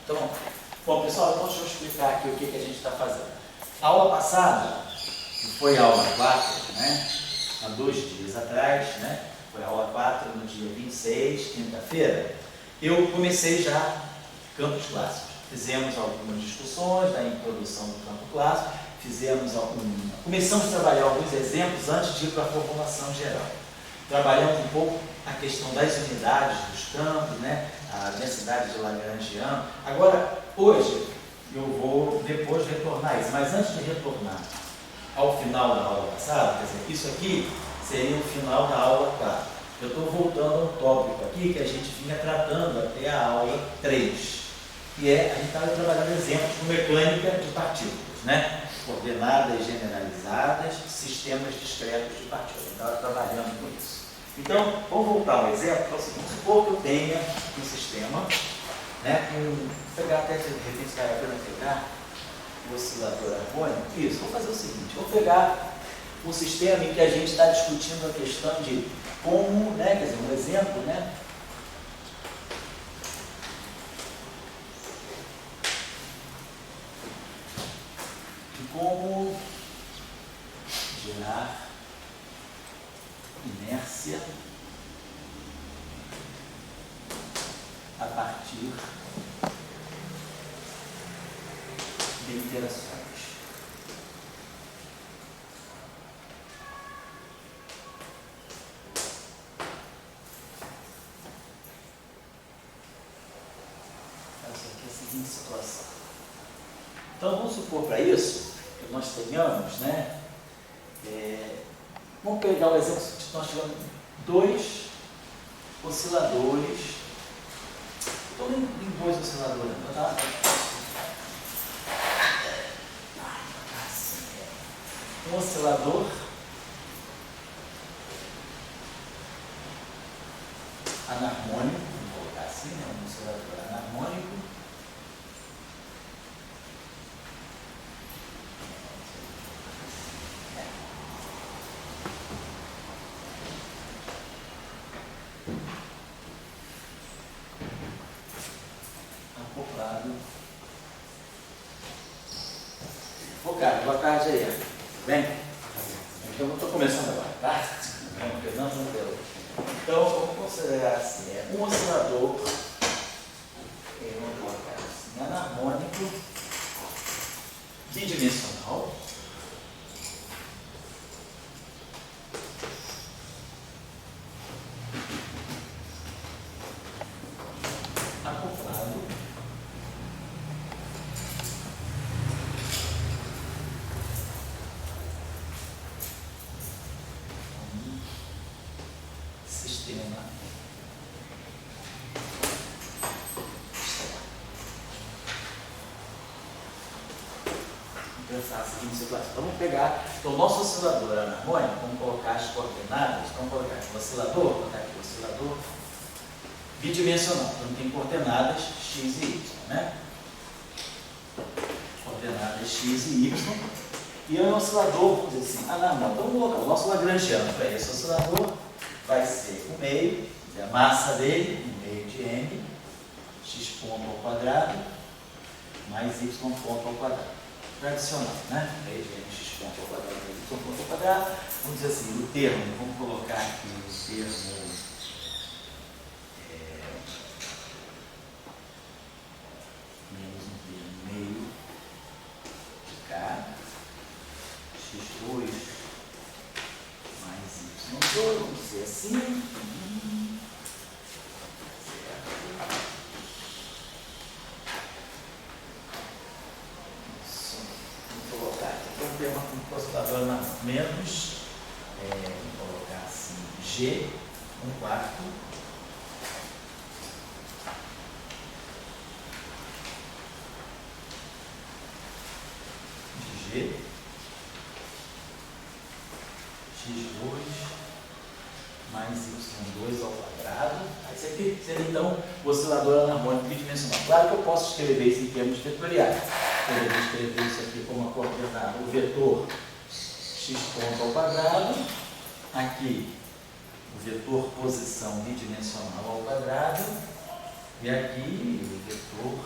Então, bom pessoal, então deixa eu explicar aqui o que a gente está fazendo. A aula passada, que foi a aula 4, né? Há 2 dias atrás, né? Foi a aula 4 no dia 26, quinta-feira. Eu comecei já campos clássicos. Fizemos algumas discussões da introdução do campo clássico, começamos a trabalhar alguns exemplos antes de ir para a formulação geral. Trabalhamos um pouco a questão das unidades dos campos, né? A densidade de Lagrangiano. Agora, hoje, eu vou depois retornar isso, mas antes de retornar ao final da aula passada, quer dizer, isso aqui seria o final da aula 4. Eu estou voltando a um tópico aqui que a gente vinha tratando até a aula 3, que é, a gente estava trabalhando exemplos com mecânica de partículas, né? Coordenadas generalizadas, sistemas discretos de partículas. Eu estava trabalhando com isso. Então, vamos voltar ao exemplo. Então, vamos supor que eu tenha um sistema, né? Vou pegar até, de repente, vale a pena pegar o oscilador harmônico. Isso, vou fazer o seguinte, vou pegar um sistema em que a gente está discutindo a questão de como, né? Quer dizer, um exemplo, né? Como gerar inércia a partir de interações. Essa aqui é a seguinte situação. Então vamos supor para isso que nós tenhamos, né? Vamos pegar o exemplo de nós tivemos 2 osciladores. Estou em 2 osciladores, tá? Um oscilador anarmônico, vamos colocar assim, né? Um oscilador anarmônico. Boa tarde aí. Bem? Então eu estou começando agora, tá? Não deu. Então vamos considerar assim, um oscilador, vamos colocar assim, anarmônico, bidimensional. Acoplado sistema vamos pensar a seguinte situação. Então, vamos pegar o nosso oscilador anarmônico, vamos colocar as coordenadas, vamos colocar aqui o oscilador, vou botar aqui o oscilador bidimensional, então tem coordenadas x e y, né? Coordenadas x e y. E é um oscilador, vamos dizer assim, anarmônico. Então vamos colocar o nosso Lagrangiano para esse oscilador. Vai ser o meio, a massa dele, o meio de m, x ponto ao quadrado, mais y ponto ao quadrado. Tradicional, né? Meio de m, x ponto ao quadrado, mais y ponto ao quadrado. Vamos dizer assim, o termo, vamos colocar aqui o termo menos um termo meio de k, x2 mais y2, vamos dizer assim. Isso. Vamos colocar aqui. Então tem um oscilador na menos, vamos colocar assim, G, 1/4. De G. x2 mais y2 ao quadrado. Esse aqui seria então o oscilador anarmônico bidimensional. Claro que eu posso escrever isso em termos vetoriais. Eu vou escrever isso aqui como uma coordenada, o vetor x ponto ao quadrado, aqui o vetor posição bidimensional ao quadrado, e aqui o vetor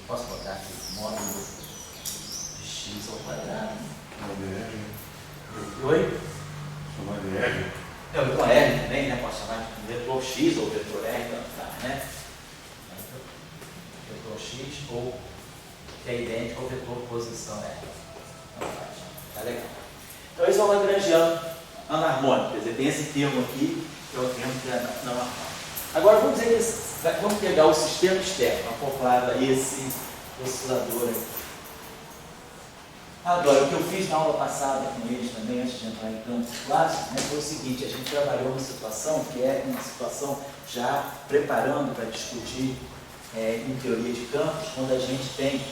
Posso botar aqui módulo de x ao quadrado. Oi? Chamar de R? É o vetor R também, né? Posso chamar de vetor x ou vetor R, tanto faz, né? Vetor x ou que é idêntico ao vetor posição R. Tanto faz. Tá legal. Então esse é o lagrangiano anarmônico, quer dizer, tem esse termo aqui, que é o termo que é não harmônico. Agora vamos dizer que vamos pegar o sistema externo acoplado a esse oscilador aqui. Agora, o que eu fiz na aula passada com eles também, antes de entrar em campo clássico, né, foi o seguinte: a gente trabalhou uma situação que é uma situação já preparando para discutir em teoria de campos, quando a gente tem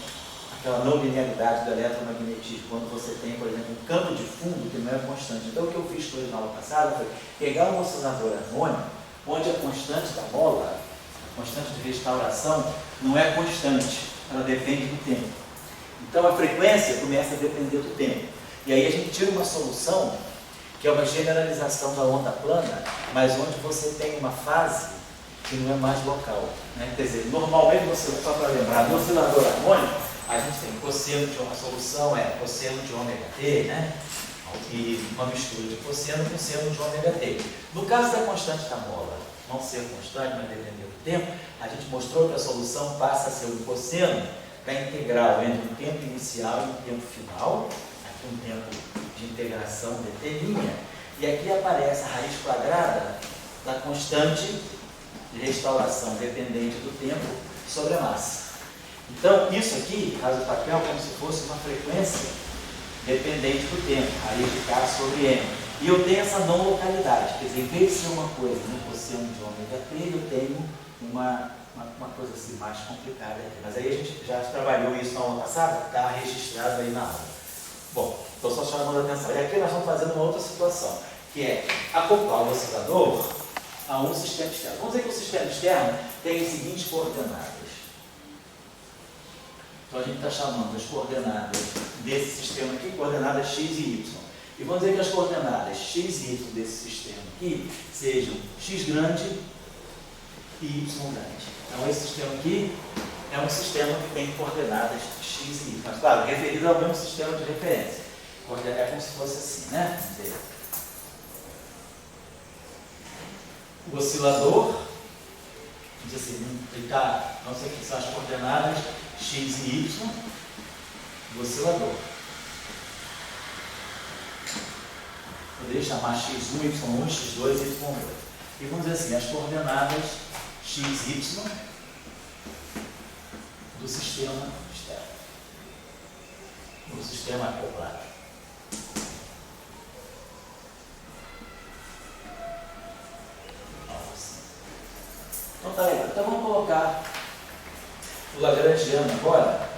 aquela não linearidade do eletromagnetismo, quando você tem, por exemplo, um campo de fundo que não é constante. Então, o que eu fiz com eles na aula passada foi pegar um oscilador harmônico, onde a constante da mola, a constante de restauração, não é constante, ela depende do tempo. Então a frequência começa a depender do tempo. E aí a gente tira uma solução, que é uma generalização da onda plana, mas onde você tem uma fase que não é mais local. Né? Quer dizer, normalmente, só para lembrar, no oscilador harmônico, a gente tem cosseno de uma solução, cosseno de ômega t, né? E uma mistura de cosseno com seno de ômega t. No caso da constante da mola não ser constante, mas depender do tempo, a gente mostrou que a solução passa a ser o cosseno da integral entre o tempo inicial e o tempo final, aqui um tempo de integração dt', e aqui aparece a raiz quadrada da constante de restauração dependente do tempo sobre a massa. Então, isso aqui faz o papel como se fosse uma frequência dependente do tempo, raiz de k sobre m. E eu tenho essa não localidade, quer dizer, em vez de ser uma coisa no cosseno de ômega t, eu tenho uma coisa assim mais complicada aqui. Mas aí a gente já trabalhou isso na aula passada, está registrado aí na aula. Bom, estou só chamando a atenção. E aqui nós estamos fazendo uma outra situação, que é acoplar o oscilador a um sistema externo. Vamos dizer que o sistema externo tem as seguintes coordenadas. Então a gente está chamando as coordenadas desse sistema aqui, coordenadas x e y. E vamos dizer que as coordenadas x e y desse sistema aqui sejam x grande e y grande. Então esse sistema aqui é um sistema que tem coordenadas x e y. Mas claro, referido ao mesmo sistema de referência. É como se fosse assim, né? Vamos dizer, o oscilador, diz assim, ele está, não sei o que são as coordenadas x e y do oscilador. Poderia chamar x1, y1, x2, y2. E vamos dizer assim, as coordenadas x, y do sistema externo, do sistema acoplado. Então tá legal. Então vamos colocar o lagrangiano agora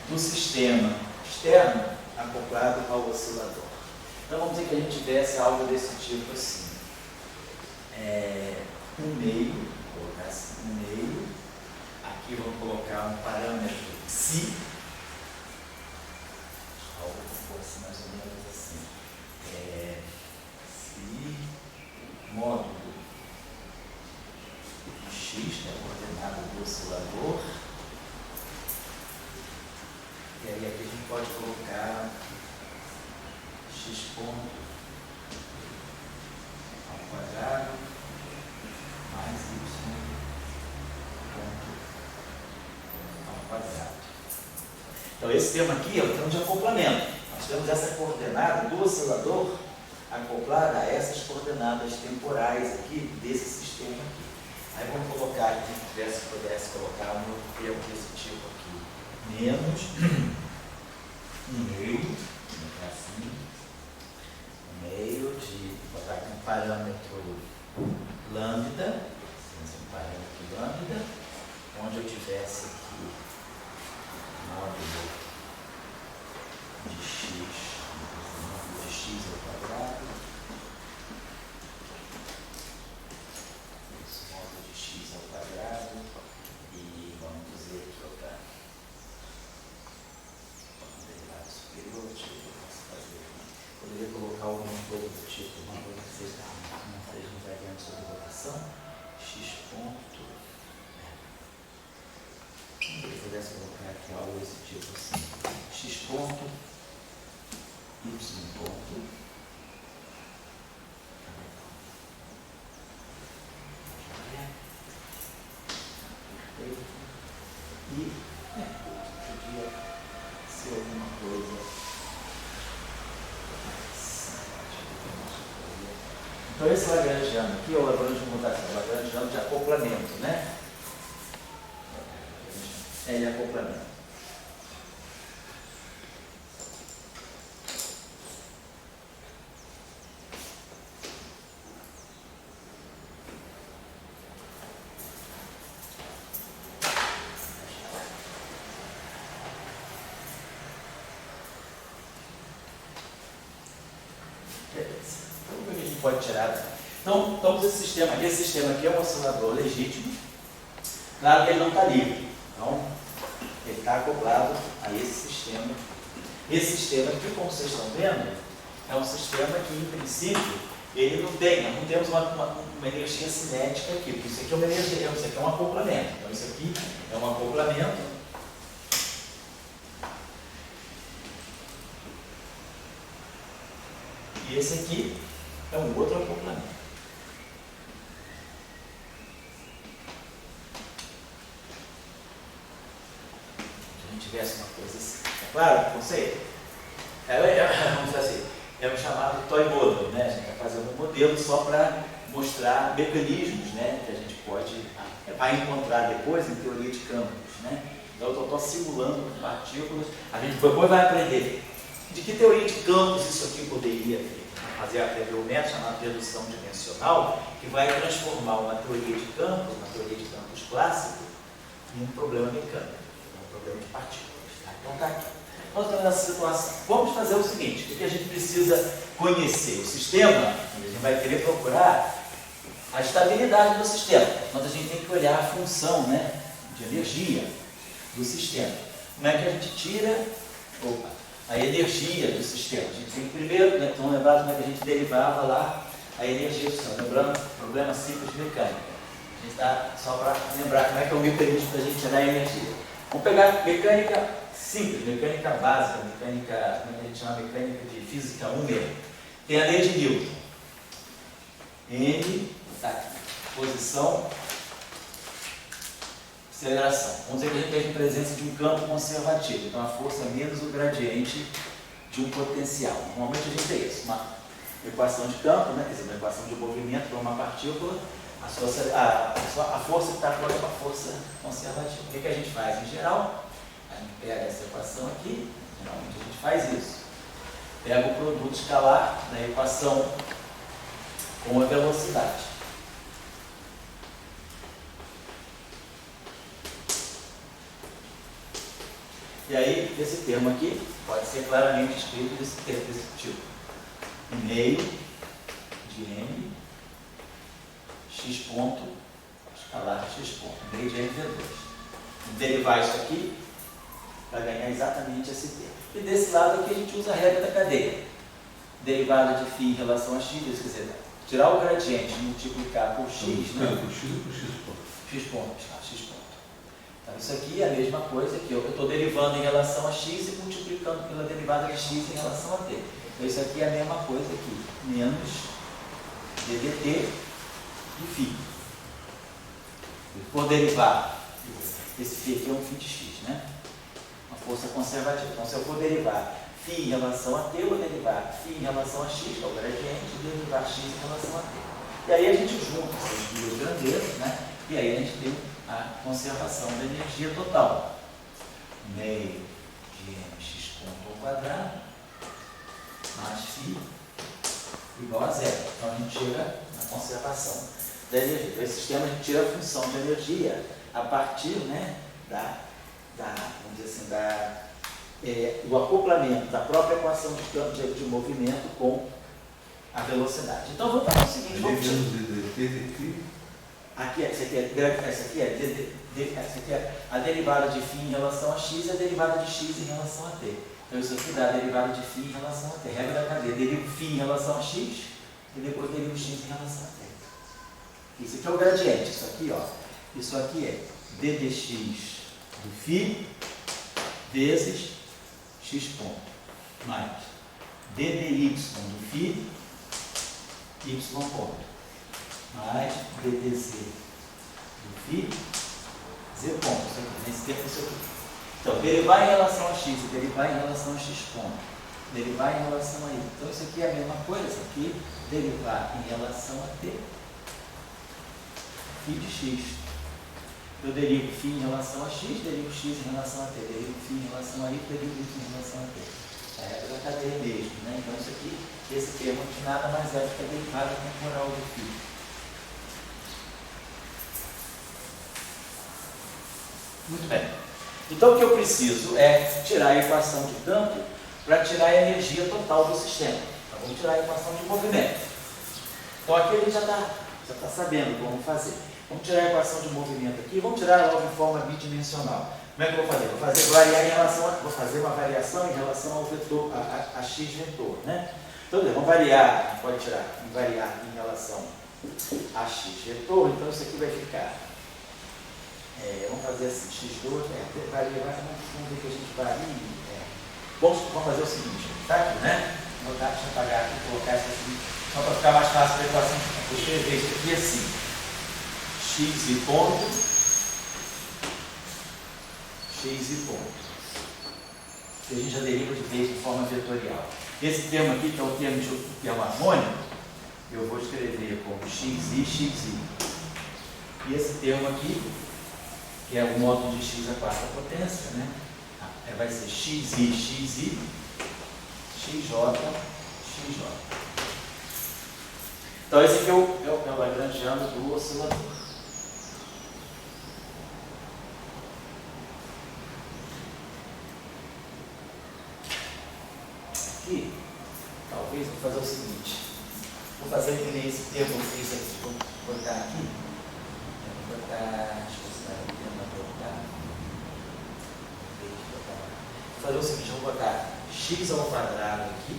do sistema externo acoplado ao oscilador. Então vamos dizer que a gente tivesse algo desse tipo assim. Um meio, vou colocar assim, um meio. Aqui eu vou colocar um parâmetro psi. Algo que fosse mais ou menos assim. Psi módulo x, que é a coordenada do oscilador. E aí aqui a gente pode colocar x ponto ao quadrado mais y ponto ao quadrado. Então esse termo aqui é o termo de acoplamento. Nós temos essa coordenada do oscilador acoplada a essas coordenadas temporais aqui desse sistema aqui. Aí vamos colocar aqui, se pudesse colocar um outro termo desse tipo aqui. Menos um meio, assim, um meio de, vou botar aqui um parâmetro lambda, onde eu tivesse aqui módulo de x ao quadrado, esse módulo de x ao quadrado, e vamos dizer aqui outra derivada superior, deixa eu ver o que eu posso fazer aqui. Poderia colocar alguma coisa do tipo, uma coisa que seja não seja invariante sobre rotação, x ponto pudesse colocar aqui algo desse tipo assim, x ponto, y ponto, e podia ser alguma coisa assim. Então esse lagrangiano aqui é o Lagrange de mutação, o lagrangiano de acoplamento, né? L acoplamento. Então, o que a gente pode tirar? Então, estamos esse sistema aqui é um oscilador legítimo, claro que ele não está livre, então ele está acoplado a esse sistema. Esse sistema aqui, como vocês estão vendo, é um sistema que, em princípio, ele não tem, nós não temos uma energia cinética aqui, porque isso aqui é uma energia, isso aqui é um acoplamento. Então, isso aqui é um acoplamento. E esse aqui é um outro acoplamento. Se a gente tivesse uma coisa assim, é claro, não sei. Vamos dizer assim, é o chamado toy model, né? A gente está fazendo um modelo só para mostrar mecanismos, né? Que a gente vai encontrar depois em teoria de campos, né? Então eu estou simulando partículas, a gente depois vai aprender de que teoria de campos isso aqui poderia fazer aprender um método chamado redução dimensional, que vai transformar uma teoria de campos clássico, em um problema mecânico, um problema de partículas. Tá? Então está aqui. Nós estamos nessa situação. Vamos fazer o seguinte: o que a gente precisa conhecer? O sistema, a gente vai querer procurar a estabilidade do sistema. Então a gente tem que olhar a função, né, de energia do sistema. Como é que a gente tira a energia do sistema? A gente tem que primeiro, né, então lembrar como é que a gente derivava lá a energia do sistema. Lembrando, problema simples de mecânica. A gente está só para lembrar como é que é o mecanismo para a gente tirar a energia. Vamos pegar mecânica simples, mecânica básica, mecânica, como é que a gente chama? Mecânica de física 1 mesmo. Tem a lei de Newton. N, tá aqui, posição, aceleração. Vamos dizer que a gente tem a presença de um campo conservativo, então a força é menos o gradiente de um potencial. Normalmente a gente tem isso, uma equação de campo, né? Quer dizer, uma equação de movimento para uma partícula, a força que está fora é uma força conservativa. O que a gente faz em geral? A gente pega essa equação aqui, geralmente a gente faz isso. Pega o produto escalar da equação com a velocidade. E aí, esse termo aqui pode ser claramente escrito desse tipo. Meio de M, x ponto, escalar x ponto, meio de M V2. Vou derivar isso aqui para ganhar exatamente esse termo. E desse lado aqui a gente usa a regra da cadeia. Derivada de φ em relação a x, quer dizer, tirar o gradiente e multiplicar por x, né? Por x ou por x ponto? X ponto, x ponto. Então isso aqui é a mesma coisa que eu estou derivando em relação a x e multiplicando pela derivada de x em relação a t. Então isso aqui é a mesma coisa aqui, menos ddt de φ. Por derivar, esse φ aqui é um φ de x, né? Uma força conservativa. Então se eu for derivar φ em relação a t, eu vou derivar φ em relação a x, que é o gradiente, e derivar x em relação a t. E aí a gente junta essas duas grandezas, né? E aí a gente tem a conservação da energia total. Meio de mx ponto ao quadrado mais φ igual a zero. Então a gente tira a conservação da energia. Então, esse sistema a gente tira a função de energia a partir, né, vamos dizer assim, do acoplamento da própria equação de campo de movimento com a velocidade. Então vamos fazer o seguinte, vamos aqui, essa aqui é a derivada de φ em relação a x e a derivada de x em relação a t. Então isso aqui dá a derivada de φ em relação a t. Regra da cadeia, derivo φ em relação a x e depois derivo x em relação a t. Isso aqui é o gradiente, isso aqui, ó. Isso aqui é d dx do φ vezes x ponto, mais d dy do φ y ponto, mais ddz do φ z ponto. Isso aqui, nesse tempo isso aqui. Então, derivar em relação a x e derivar em relação a x ponto, derivar em relação a y. Então, isso aqui é a mesma coisa que derivar em relação a t, φ de x. Eu derivo φ em relação a x, derivo x em relação a t, derivo φ em relação a y, derivo y em relação a t. É a regra da cadeia mesmo, né? Então, isso aqui, esse termo aqui nada mais é do que a derivada temporal do φ. Muito bem. Então, o que eu preciso é tirar a equação de campo para tirar a energia total do sistema. Então, vamos tirar a equação de movimento. Então, aqui a gente já está sabendo como fazer. Vamos tirar a equação de movimento aqui, vamos tirar logo em forma bidimensional. Como é que eu vou fazer? Vou fazer uma variação em relação ao vetor, a x vetor, né? Então, vamos variar, pode tirar, variar em relação a x vetor, então isso aqui vai ficar, vamos fazer assim, x2, varia, vamos ver que a gente varia. Vamos fazer o seguinte, tá aqui, né? Deixa eu apagar aqui, colocar isso assim, só para ficar mais fácil a equação. Vou escrever isso aqui assim, x e ponto, que a gente já deriva de vez de forma vetorial. Esse termo aqui, que é o termo harmônico, eu vou escrever como xi, xi. E esse termo aqui, que é o módulo de x à quarta potência, né? Vai ser xi, xj, xj. Então, esse aqui é o lagrangiano do oscilador. Aqui, talvez vou fazer o seguinte. Vou fazer que nem esse termo que eu fiz aqui. Vou botar aqui. Vou botar. Deixa eu ver se vai botar. Vou fazer o seguinte, eu vou botar x ao quadrado aqui.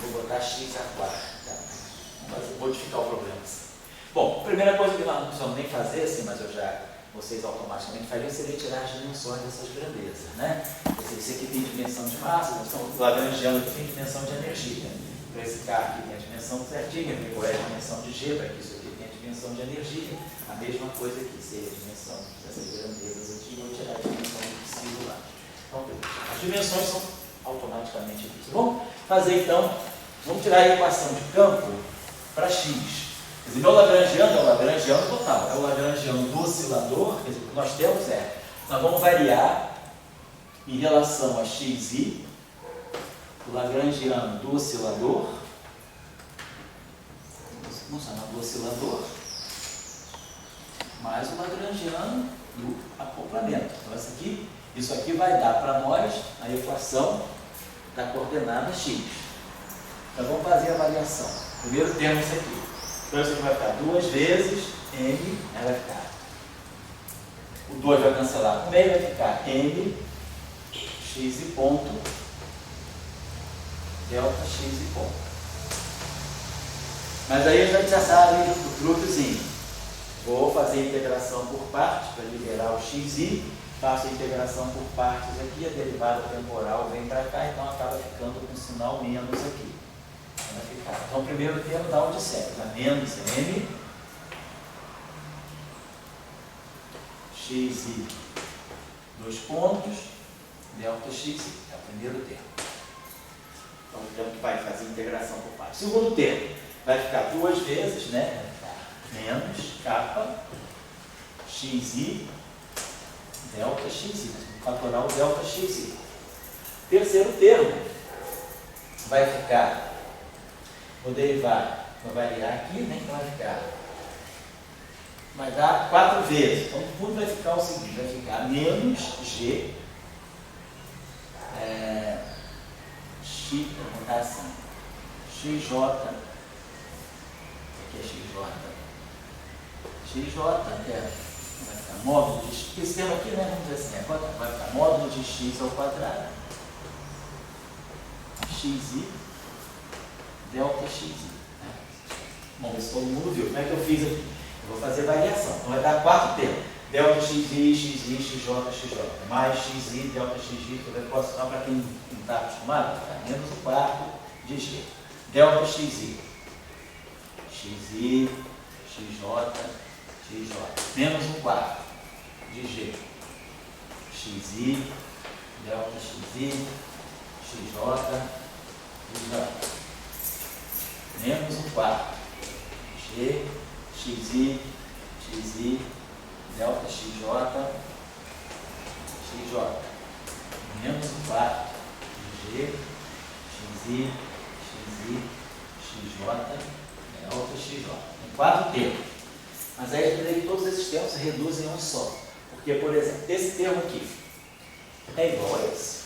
Vou botar x à quarta. Vamos modificar o problema. Bom, a primeira coisa que nós não precisamos nem fazer, assim, mas vocês automaticamente fariam, seria tirar as dimensões dessas grandezas, né? Esse aqui tem dimensão de massa, então o lagrangiano aqui tem dimensão de energia. Então esse carro aqui tem a dimensão certinha, qual é a dimensão de G, para que isso aqui tenha a dimensão de energia. A mesma coisa aqui, seria a dimensão dessas grandezas aqui, vou tirar a dimensão do que preciso lá. Então, as dimensões são automaticamente aqui. Vamos fazer então, vamos tirar a equação de campo para x. Quer dizer, meu lagrangiano é o lagrangiano total, é o lagrangiano do oscilador. Quer dizer, o que nós temos nós vamos variar em relação a xi, o lagrangiano do oscilador, vamos chamar do oscilador, mais o lagrangiano do acoplamento. Então, isso aqui vai dar para nós a equação da coordenada x. Então, vamos fazer a variação. Primeiro termo isso aqui. Então, isso aqui vai ficar 2 vezes m, vai ficar. O 2 vai cancelar com meio, vai ficar m, x e ponto, delta x e ponto. Mas aí a gente já sabe o truquezinho. Vou fazer a integração por partes para liberar o xi. Faço a integração por partes aqui, a derivada temporal vem para cá, então acaba ficando com um sinal menos aqui. Vai ficar. Então, o primeiro termo dá onde serve, dá menos m, xi, 2 pontos, delta x, é o primeiro termo. Então, o termo que vai fazer a integração por partes. Segundo termo, vai ficar 2 vezes, né? Vai ficar menos kappa, xi, delta xi, fatoral delta xi. Terceiro termo vai ficar, vou derivar, vou variar aqui, né? Então vai dar 4 vezes. Então tudo vai ficar o seguinte, vai ficar menos g, x, vou botar assim, xj, aqui é xj, vai ficar módulo de x, esse termo aqui, né, vamos dizer assim, vai ficar módulo de x ao quadrado, xi, delta xi. Bom, isso todo mundo viu. Como é que eu fiz aqui? Eu vou fazer variação. Então vai dar 4 termos. delta xi, xi, xj, xj, mais xi, delta xi, toda a equação para quem não está acostumado, tá? Menos o quarto de g. Delta xi, xi, xj, xj, menos um quarto de g. Xi, delta xi, xj, xj, menos um quarto de g, xi, xi, delta xj, xj, menos um quarto de g, xi, xi, xj, delta xj. Tem 4 termos. Mas aí eu falei que todos esses termos se reduzem a um só. Porque, por exemplo, esse termo aqui é igual a esse.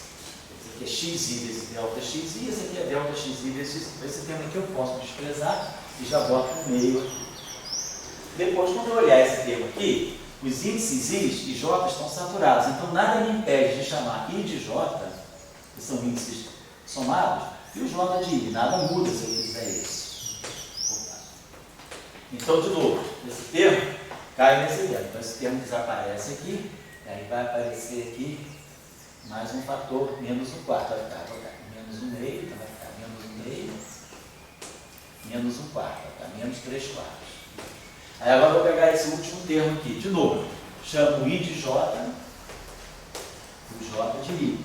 Esse aqui é xi vezes delta xi, esse aqui é delta xi vezes xi. Esse termo aqui eu posso desprezar e já boto no meio aqui. Depois, quando eu olhar esse termo aqui, os índices I e J estão saturados. Então, nada me impede de chamar I de J, que são índices somados, e o J de I. Nada muda se eu fizer isso. Então, de novo, esse termo cai nesse termo. Então, esse termo desaparece aqui, e aí vai aparecer aqui mais um fator, menos um quarto. Vai ficar menos um meio, então vai ficar menos um meio, menos um quarto, vai ficar menos 3 quartos. Aí agora eu vou pegar esse último termo aqui, de novo. Chamo I de J, o J de I.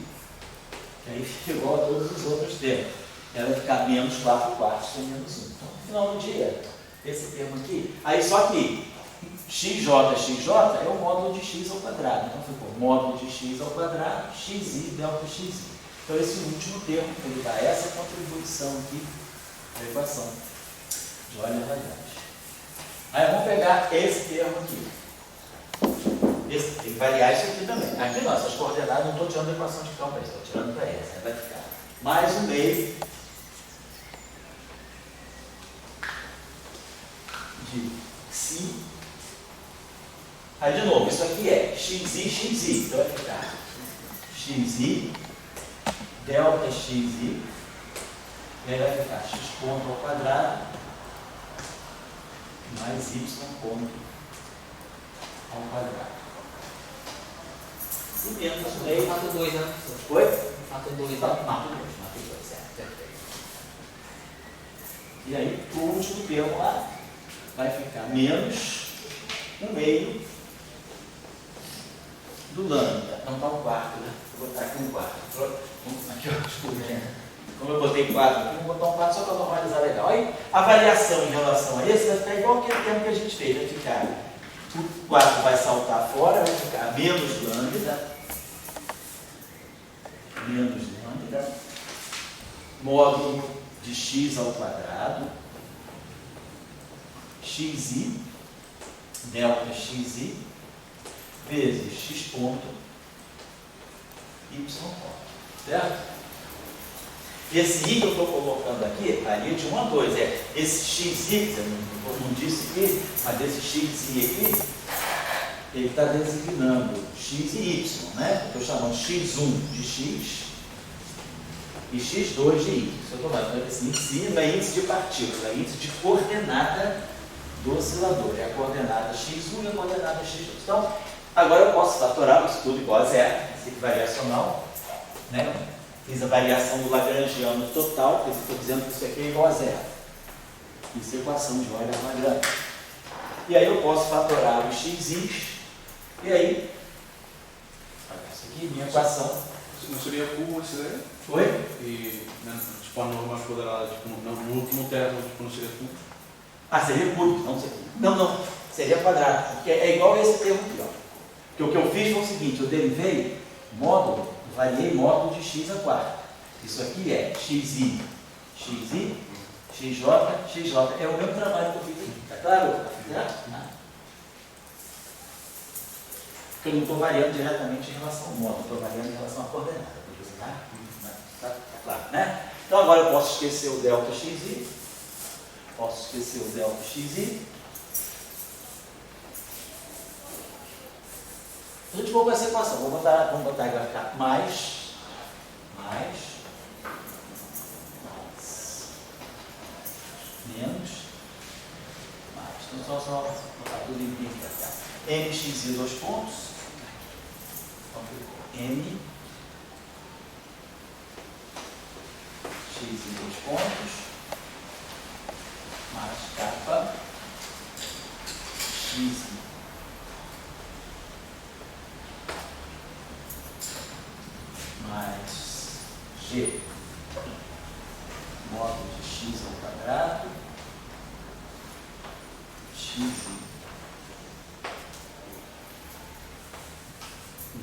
Que aí fica igual a todos os outros termos. Ela vai ficar menos 4 quartos com menos 1. Então, no final do dia, esse termo aqui. Aí só que xj é o módulo de x ao quadrado. Então ficou módulo de x ao quadrado, xi, delta xi. Então esse último termo, ele dá essa contribuição aqui da equação de Euler variáveis. Aí vamos pegar esse termo aqui. Tem que variar isso aqui também. Aqui não, essas coordenadas, não estou tirando a equação de campo, estou tirando para essa. Vai ficar mais um meio de xi. Aí de novo, isso aqui é xi. Então vai ficar xi, delta xi, e aí vai ficar x ponto ao quadrado mais y ponto ao quadrado. E menos o meio. Fato 2, né? Foi? Fato 2, Mato né? 2, certo, perfeito. E aí, o último termo lá vai ficar menos um meio do lambda. Não está um quarto, né? Vou botar aqui um quarto. Aqui, ó, desculpa, como eu botei 4 aqui, vou botar um 4 só para normalizar legal. Aí, a variação em relação a esse vai ficar igual aquele termo que a gente fez. Vai ficar, o 4 vai saltar fora, vai ficar menos lambda, módulo de x ao quadrado, xi, delta xi, vezes x ponto, y ponto. Certo? Esse i que eu estou colocando aqui, ali é de 1 a 2, esse xi, eu não disse aqui, mas esse xi aqui, ele está designando x e y, né? Estou chamando x1 de x e x2 de y. Se eu estou falando esse índice não é índice de partícula, é índice de coordenada do oscilador. É a coordenada x1 e a coordenada x2. Então, agora eu posso fatorar isso tudo igual a zero, esse aqui variacional, né? Fiz a variação do lagrangiano total, porque eu estou dizendo que isso aqui é igual a zero. Isso é a equação de Euler quadrado. E aí eu posso fatorar o x, e aí, isso aqui, minha equação. Não seria cubo esse daí? Foi? E, né, tipo, a norma mais quadrada, tipo, no último termo, tipo, não seria cubo? Ah, seria cúbico, não seria. Não, seria quadrado, porque é igual a esse termo aqui, ó. Porque o que eu fiz foi o seguinte, eu derivei módulo, variei módulo de x a quarto. Isso aqui é xi, xj, xj. É o mesmo trabalho que eu fiz aqui, tá claro? Porque eu não estou variando diretamente em relação ao módulo, estou variando em relação à coordenada. Tá claro, né? Então agora eu posso esquecer o delta xi, A gente vai com essa equação. Vamos botar que vai ficar mais, menos, mais. Então só botar tudo em para cá. mx e 2 pontos. Então ficou m x e 2 pontos mais kappa x mais g módulo de x ao quadrado x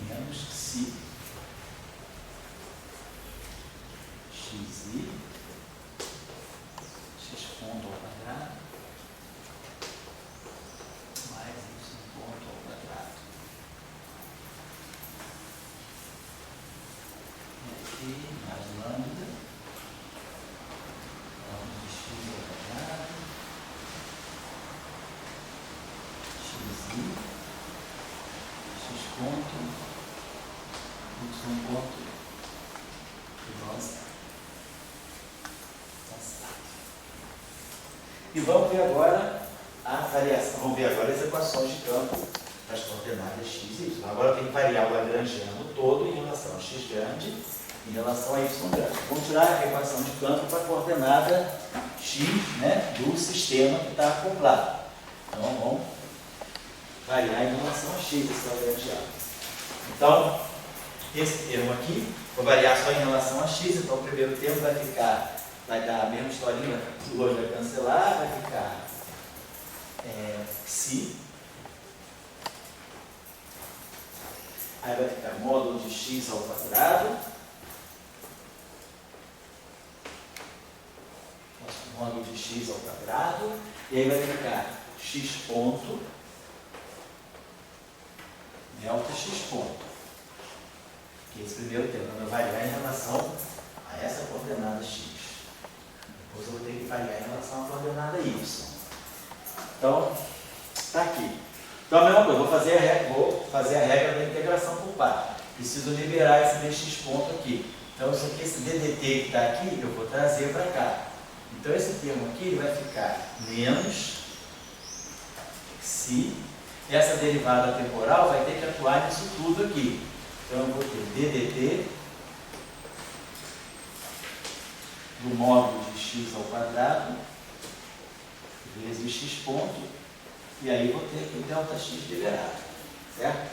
menos psi xi x ponto ao quadrado mais y ponto ao quadrado. E aqui mais lambda de x ao quadrado xi x ponto y ponto igual a zero. E vamos ver agora a variação. Vamos ver agora as equações de campo das coordenadas x e y. Agora eu tenho que variar o lagrangiano todo em relação a x grande em relação a y grande. Vamos tirar a equação de campo para a coordenada x, né, do sistema que está acoplado. Então vamos variar em relação a x esse lagrangiano. Então, esse termo aqui, vou variar só em relação a x, então o primeiro termo vai dar a mesma historinha, o 2 vai cancelar, vai ficar psi. Aí vai ficar módulo de x ao quadrado. Módulo de x ao quadrado. E aí vai ficar x ponto, delta x ponto. Que é esse primeiro termo vai variar em relação a essa coordenada x. Depois eu vou ter que variar em relação à coordenada y. Então, está aqui. Então, a mesma coisa, vou fazer a regra da integração por par. Preciso liberar esse dx ponto aqui. Então, isso aqui, esse ddt que está aqui, eu vou trazer para cá. Então, esse termo aqui ele vai ficar menos psi. Essa derivada temporal vai ter que atuar nisso tudo aqui. Então, eu vou ter ddt do módulo de x ao quadrado vezes x ponto, e aí vou ter aqui o delta x liberado, certo?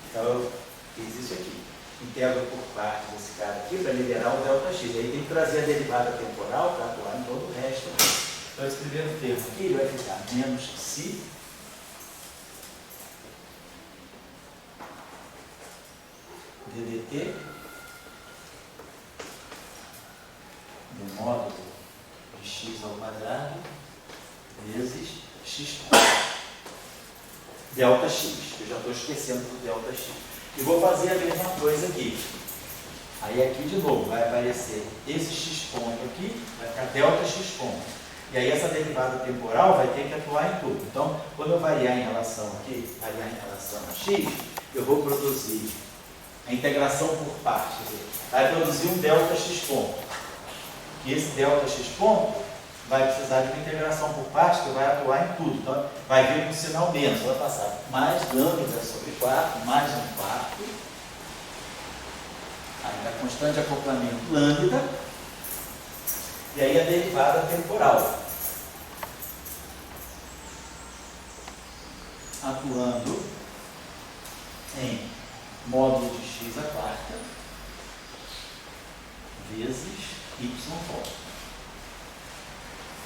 Então eu fiz isso aqui, integro por parte desse cara aqui para liberar o delta x, aí tem que trazer a derivada temporal para atuar em todo o resto. Então esse primeiro termo aqui ele vai ficar menos psi ddt do módulo de x ao quadrado vezes x ponto. Delta x, eu já estou esquecendo do delta x. E vou fazer a mesma coisa aqui. Aí aqui de novo vai aparecer esse x ponto aqui, vai ficar delta x ponto. E aí essa derivada temporal vai ter que atuar em tudo. Então, quando eu variar em relação aqui, variar em relação a x, eu vou produzir a integração por partes. Vai produzir um delta x ponto. E esse delta x ponto vai precisar de uma integração por partes que vai atuar em tudo. Então, vai vir com sinal menos. Vai passar mais lambda sobre 4, mais 1/4. Aí a constante de acoplamento lambda. E aí a derivada temporal. Atuando em módulo de x à quarta vezes y ponto.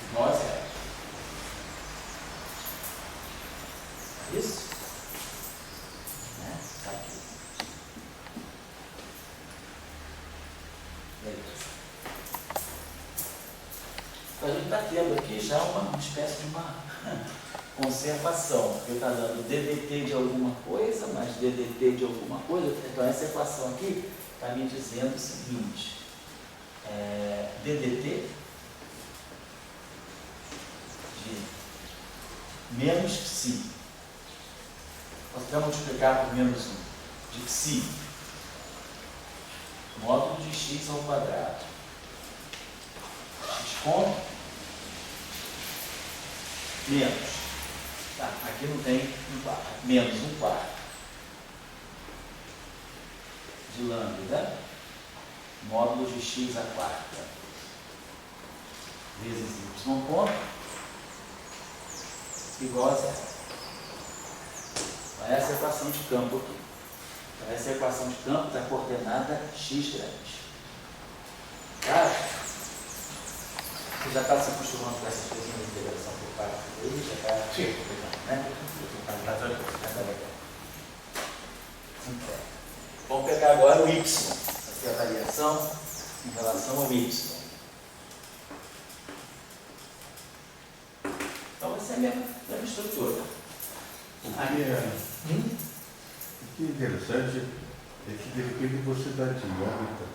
Igual a zero. Isso? Né? Tá aqui. Beleza. Então a gente está tendo aqui já uma espécie de uma conservação. Porque está dando ddt de alguma coisa, mais ddt de alguma coisa. Então essa equação aqui está me dizendo o seguinte. ddt de menos psi. Nós vamos multiplicar por menos 1 de psi módulo de x ao quadrado x ponto menos Tá, aqui não tem um quarto, menos um quarto de lambda, módulo de x à quarta, vezes y ponto, igual a zero. Então, essa é a equação de campo aqui. Então, essa é a equação de campo da coordenada x grande. Tá? Você já está se acostumando com essas coisinhas de integração por parte dele? Já está? Sim. Né? Vamos pegar agora o y, aqui a variação em relação ao y. Então vai ser a mesma estrutura. O que é interessante é que de repente você dá dinâmica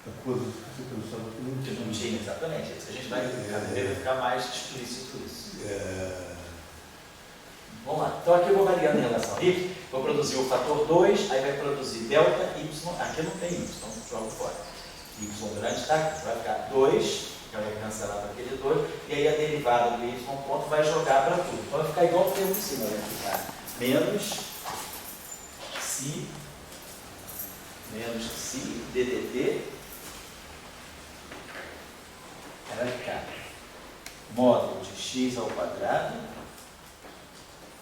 a coisas que você pensava que não tinha. Não tinha, exatamente. A gente vai ficar mais explícito isso. Vamos lá. Então aqui eu vou variando em relação a y, vou produzir o fator 2, aí vai produzir delta y, aqui não tem y, então jogo fora. Y grande está aqui, vai ficar 2, que vai cancelar para aquele 2, e aí a derivada do y ponto vai jogar para tudo. Então vai ficar igual o termo de cima, vai ficar menos si ddt, vai ficar módulo de x ao quadrado,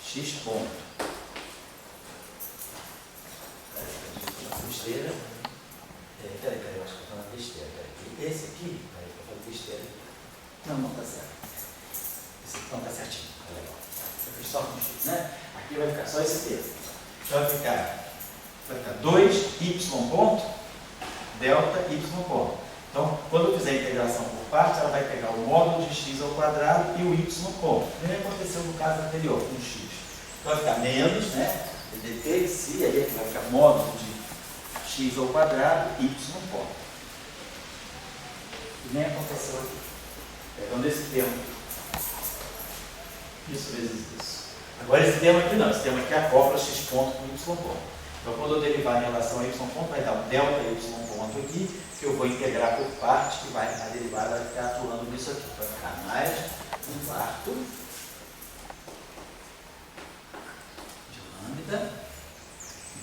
x ponto. Besteira. Peraí, eu acho que eu estou na besteira. Esse aqui, peraí, eu estou na besteira. Não está certo. Esse aqui não está certinho. Tá legal. Eu fiz só com x, né? Aqui vai ficar só esse termo. Então vai ficar 2y ponto, delta y ponto. Então, quando eu fizer a integração por partes, ela vai pegar o módulo de x ao quadrado e o y ponto. Nem aconteceu no caso anterior, com x. Então, vai ficar menos, né? ddt em si, aí aqui vai ficar módulo de x ao quadrado, y ponto. E nem aconteceu aqui. Pegando esse termo. Isso vezes isso. Agora, esse termo aqui não. Esse termo aqui acopla x ponto com y ponto. Então, quando eu derivar em relação a y ponto, vai dar um delta y ponto aqui, que eu vou integrar por parte, que a derivada vai ficar atuando nisso aqui. Vai ficar mais um quarto de lambda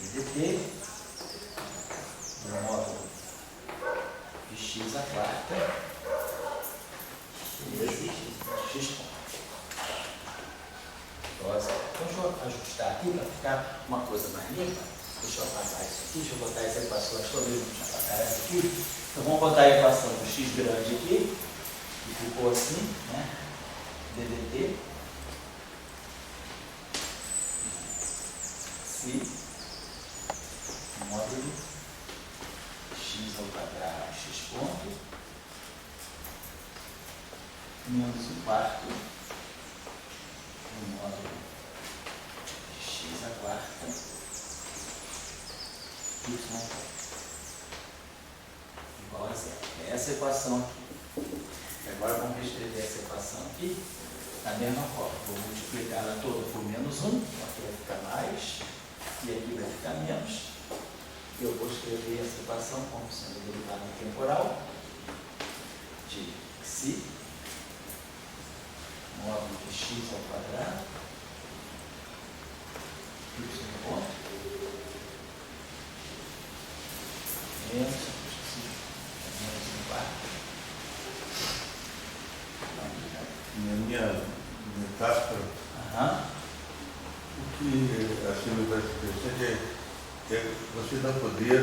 ddt no módulo de x à quarta vezes x ponto. Então, deixa eu ajustar aqui para ficar uma coisa mais limpa. Deixa eu apagar isso aqui, deixa eu botar as equações todas, deixa eu apagar essa aqui. Então vamos botar a equação do x grande aqui, que ficou assim, né? ddt si módulo x ao quadrado x ponto menos um quarto no módulo de x à quarta y igual a zero. É essa equação aqui. E agora vamos reescrever essa equação aqui da mesma forma. Vou multiplicar ela toda por menos 1, aqui vai ficar mais, e aqui vai ficar menos. Eu vou escrever essa equação como sendo derivada temporal de si módulo de x ao quadrado y ponto menos um quarto. Na minha metáfora, o que assim me parece interessante é você dar poder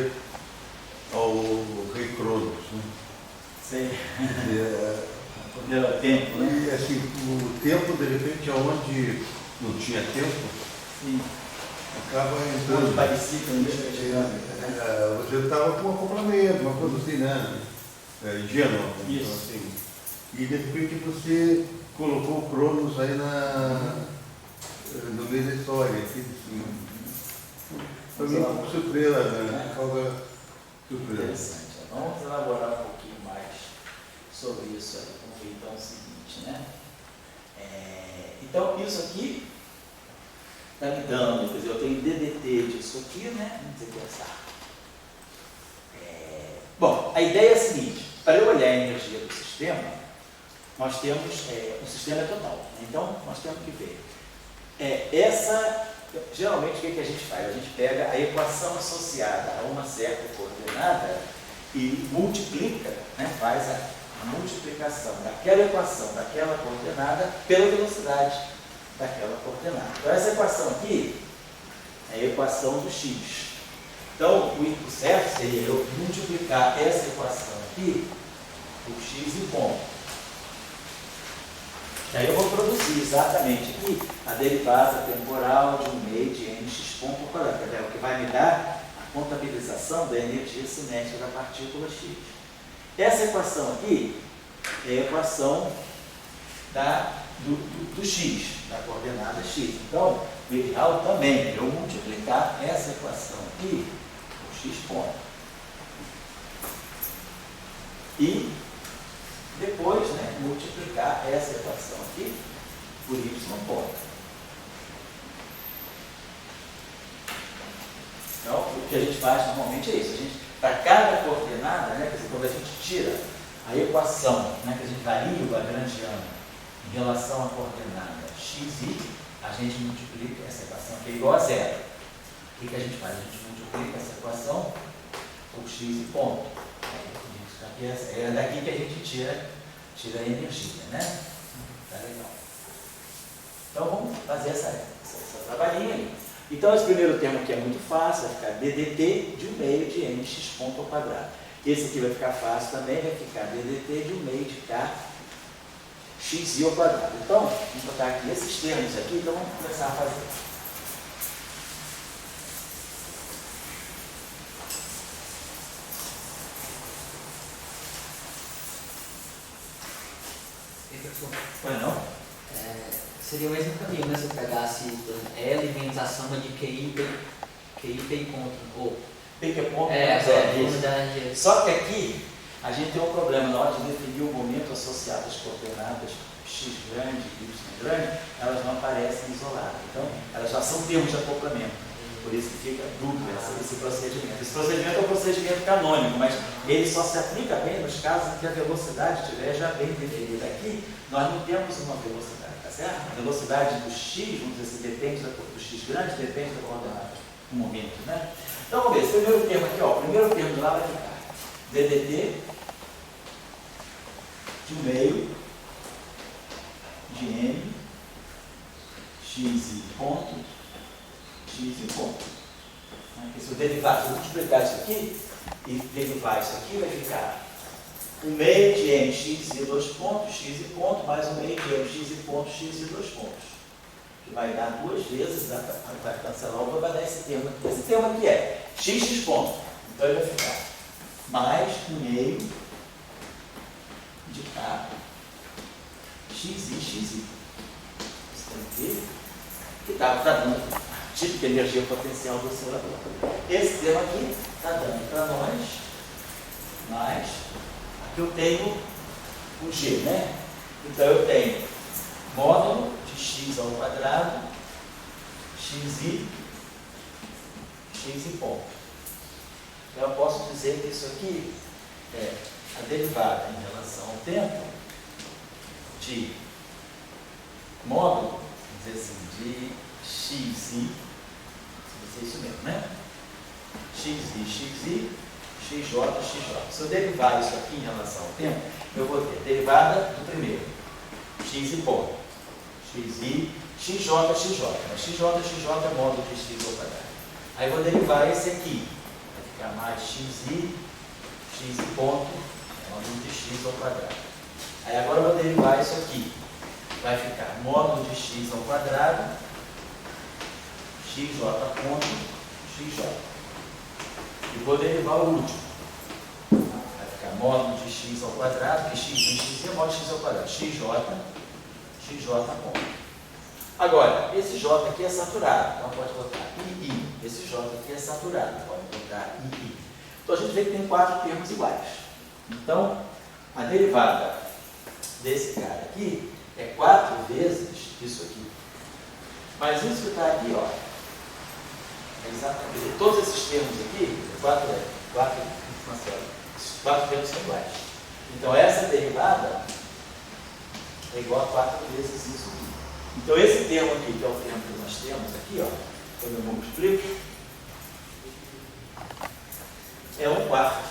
ao rei Cronos, né? Sim. Poder ao tempo, né? E assim, o tempo, de repente, aonde não tinha tempo, sim, acaba entrando. Parecido, Você estava com um acoplamento, uma coisa assim, né? Ingênua. Isso. Então, assim, e de repente você colocou o Cronos aí no meio da história. Assim, foi meio um surpresa, né? Causa surpresa. Interessante. Vamos elaborar um pouquinho mais sobre isso aí. Vamos ver então o seguinte, né? Então, isso aqui está me dando, quer dizer, eu tenho ddt disso aqui, né? Vamos pensar. Bom, a ideia é a seguinte: para eu olhar a energia do sistema, nós temos, o sistema é total, né? Então nós temos que ver Geralmente o que a gente faz? A gente pega a equação associada a uma certa coordenada e multiplica, né? Faz a multiplicação daquela equação, daquela coordenada, pela velocidade daquela coordenada. Então essa equação aqui é a equação do x. Então o certo seria eu multiplicar essa equação aqui por x e ponto. E aí eu vou produzir exatamente aqui a derivada temporal de 1 meio de nx ponto ao quadrado, que é o que vai me dar a contabilização da energia cinética da partícula x. Essa equação aqui é a equação do x, da coordenada x. Então, o ideal também é eu multiplicar essa equação aqui por x ponto. E depois, né, multiplicar essa equação aqui por y ponto. Então, o que a gente faz normalmente é isso. Para cada coordenada, né, quer dizer, quando a gente tira a equação, né, que a gente varia o lagrangiano em relação à coordenada xi, a gente multiplica essa equação que é igual a zero. O que a gente faz? A gente multiplica essa equação por x e ponto. É daqui que a gente tira a energia, né? Tá legal. Então vamos fazer essa trabalhinha aí. Então esse primeiro termo aqui é muito fácil, vai ficar ddt de 1 meio de nx ponto ao quadrado. Esse aqui vai ficar fácil também, vai ficar ddt de 1 meio de k xi ao quadrado. Então, vamos botar aqui esses termos aqui, então vamos começar a fazer. Foi não? Seria o mesmo caminho, né? Se eu pegasse L vezes a soma de QI, P contra. P que é ponto, isso. Da energia. Só que aqui a gente tem um problema na hora de definir o momento associado às coordenadas x grande e y grande, elas não aparecem isoladas. Então, elas já são termos de acoplamento. Por isso que fica dúbio esse procedimento. Esse procedimento é um procedimento canônico, mas ele só se aplica bem nos casos em que a velocidade estiver já bem definida. Aqui, nós não temos uma velocidade, tá certo? A velocidade do x, vamos dizer assim, depende do x grande, depende da coordenada, do momento, né? Então, vamos ver, esse primeiro termo aqui, ó, o primeiro termo de lá vai ficar ddt de 1 meio de n x ponto x e ponto. Se eu derivar, se eu multiplicar isso aqui e derivar isso aqui, vai ficar 1 meio de n x e 2 pontos, x e ponto, mais 1 meio de n x e ponto, x e 2 pontos. Que vai dar duas vezes, vai cancelar o vai dar esse termo aqui. Esse termo aqui é x ponto. Então ele vai ficar mais 1 meio de k xi. Isso aqui que está dando tipo de energia potencial do oscilador. Esse termo aqui está dando para nós, mas aqui eu tenho o G, né? Então eu tenho módulo de x ao quadrado, xi ponto. Então eu posso dizer que isso aqui é a derivada em relação ao tempo de módulo, vamos dizer assim, de xi, é isso mesmo, né? xi, xj. Se eu derivar isso aqui em relação ao tempo, eu vou ter derivada do primeiro, x e ponto, xj. Mas xj é módulo de x ao quadrado. Aí eu vou derivar esse aqui, vai ficar mais xi ponto, módulo de x ao quadrado. Aí agora eu vou derivar isso aqui, vai ficar módulo de x ao quadrado, xj ponto, xj. E vou derivar o último. Vai ficar módulo de x ao quadrado, que x é módulo de x ao quadrado, xj ponto. Agora, esse j aqui é saturado, então pode botar i. Esse j aqui é saturado, pode botar i. Então a gente vê que tem 4 termos iguais. Então, a derivada desse cara aqui é 4 vezes isso aqui. Mas isso que está aqui, ó, é exatamente, todos esses termos aqui, 4 termos são iguais. Então essa derivada é igual a 4 vezes isso aqui. Então esse termo aqui, que é o termo que nós temos aqui, ó, quando eu multiplico, é 1/4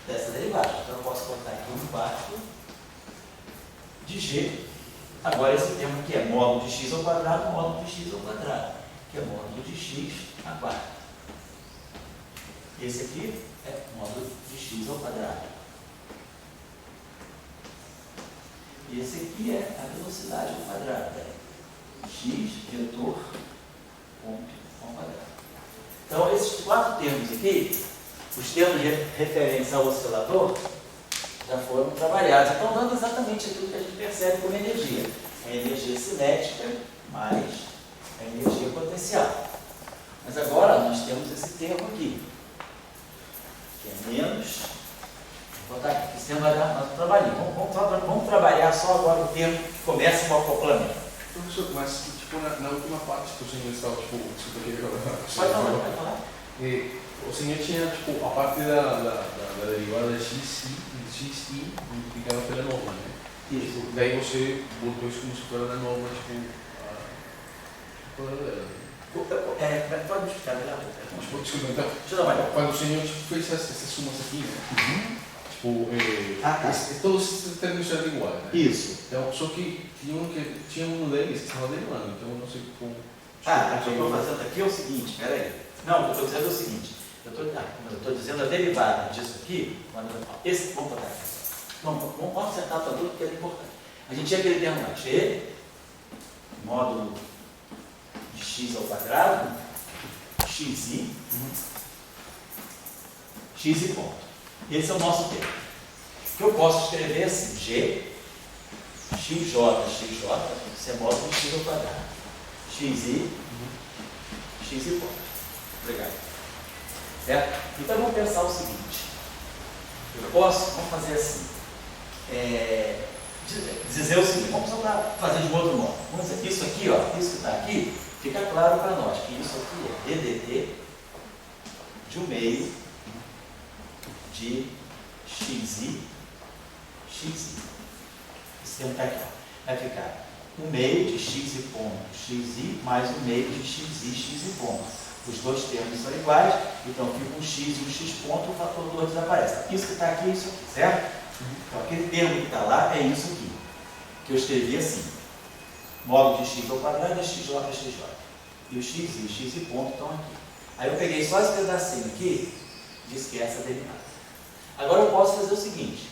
dessa derivada. Então eu posso botar aqui 1/4 de g. Agora esse termo aqui é módulo de x ao quadrado, módulo de x ao quadrado, que é módulo de x a quarta. Esse aqui é módulo de x ao quadrado. E esse aqui é a velocidade ao quadrado, x vetor ponto ao quadrado. Então, esses 4 termos aqui, os termos de referência ao oscilador, já foram trabalhados. Então, dando exatamente aquilo que a gente percebe como energia. A energia cinética mais a energia potencial. Mas agora nós temos esse termo aqui, que é menos. Vou botar aqui, esse termo vai dar mais trabalho. Vamos trabalhar só agora o termo que começa com o acoplamento. Professor, mas tipo, na última parte que o senhor estava, tipo, Pode falar. O senhor tinha, tipo, a parte da derivada de x i multiplicada pela norma, né? Isso. Daí você botou isso como se fosse na norma, tipo, qual era dela? Pode me explicar melhor? Tipo, desculpa, então, Deixa eu dar uma olhada. quando o senhor tipo, fez essas sumas aqui, né? Tipo, tá. todos esses termos eram iguais, né? Isso. Então, só que tinha um deles que estava derivando, então eu não sei como. O que eu estou fazendo aqui é o seguinte, peraí. Não, o que eu estou dizendo é o seguinte. Eu estou dizendo a derivada disso aqui, vamos botar aqui. Vamos acertar tudo porque é importante. A gente tinha aquele termo lá, g, módulo de x ao quadrado, xi, x e ponto. Esse é o nosso termo. Que eu posso escrever assim, g, xj, isso é módulo de x ao quadrado. Xi, x e ponto. Obrigado. Certo? Então vamos pensar o seguinte. Eu posso, vamos fazer assim, dizer o seguinte, vamos só para fazer de outro modo. Vamos dizer, isso aqui, ó, isso que está aqui, fica claro para nós que isso aqui é ddt de 1 meio de xi. Esse termo está aqui, ó. Vai ficar 1 meio de x e ponto xi mais 1 meio de x e ponto. Os dois termos são iguais, então fica um x e um x ponto, o fator 2 desaparece. Isso que está aqui é isso aqui, certo? Então aquele termo que está lá é isso aqui, que eu escrevi assim. Módulo de x ao quadrado é xj. E o x e o x e ponto estão aqui. Aí eu peguei só esse pedacinho aqui, disse que é essa derivada. Agora eu posso fazer o seguinte,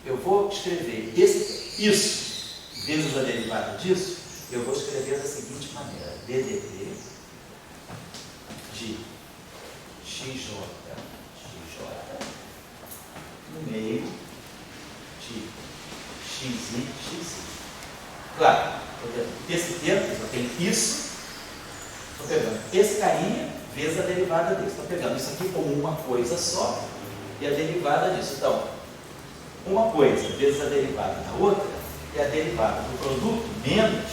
eu vou escrever isso vezes a derivada disso, eu vou escrever da seguinte maneira, ddt de xj no meio de xi. Claro, esse termo, eu tenho isso, estou pegando esse carinha vezes a derivada desse. Estou pegando isso aqui como uma coisa só e a derivada disso. Então, uma coisa vezes a derivada da outra é a derivada do produto menos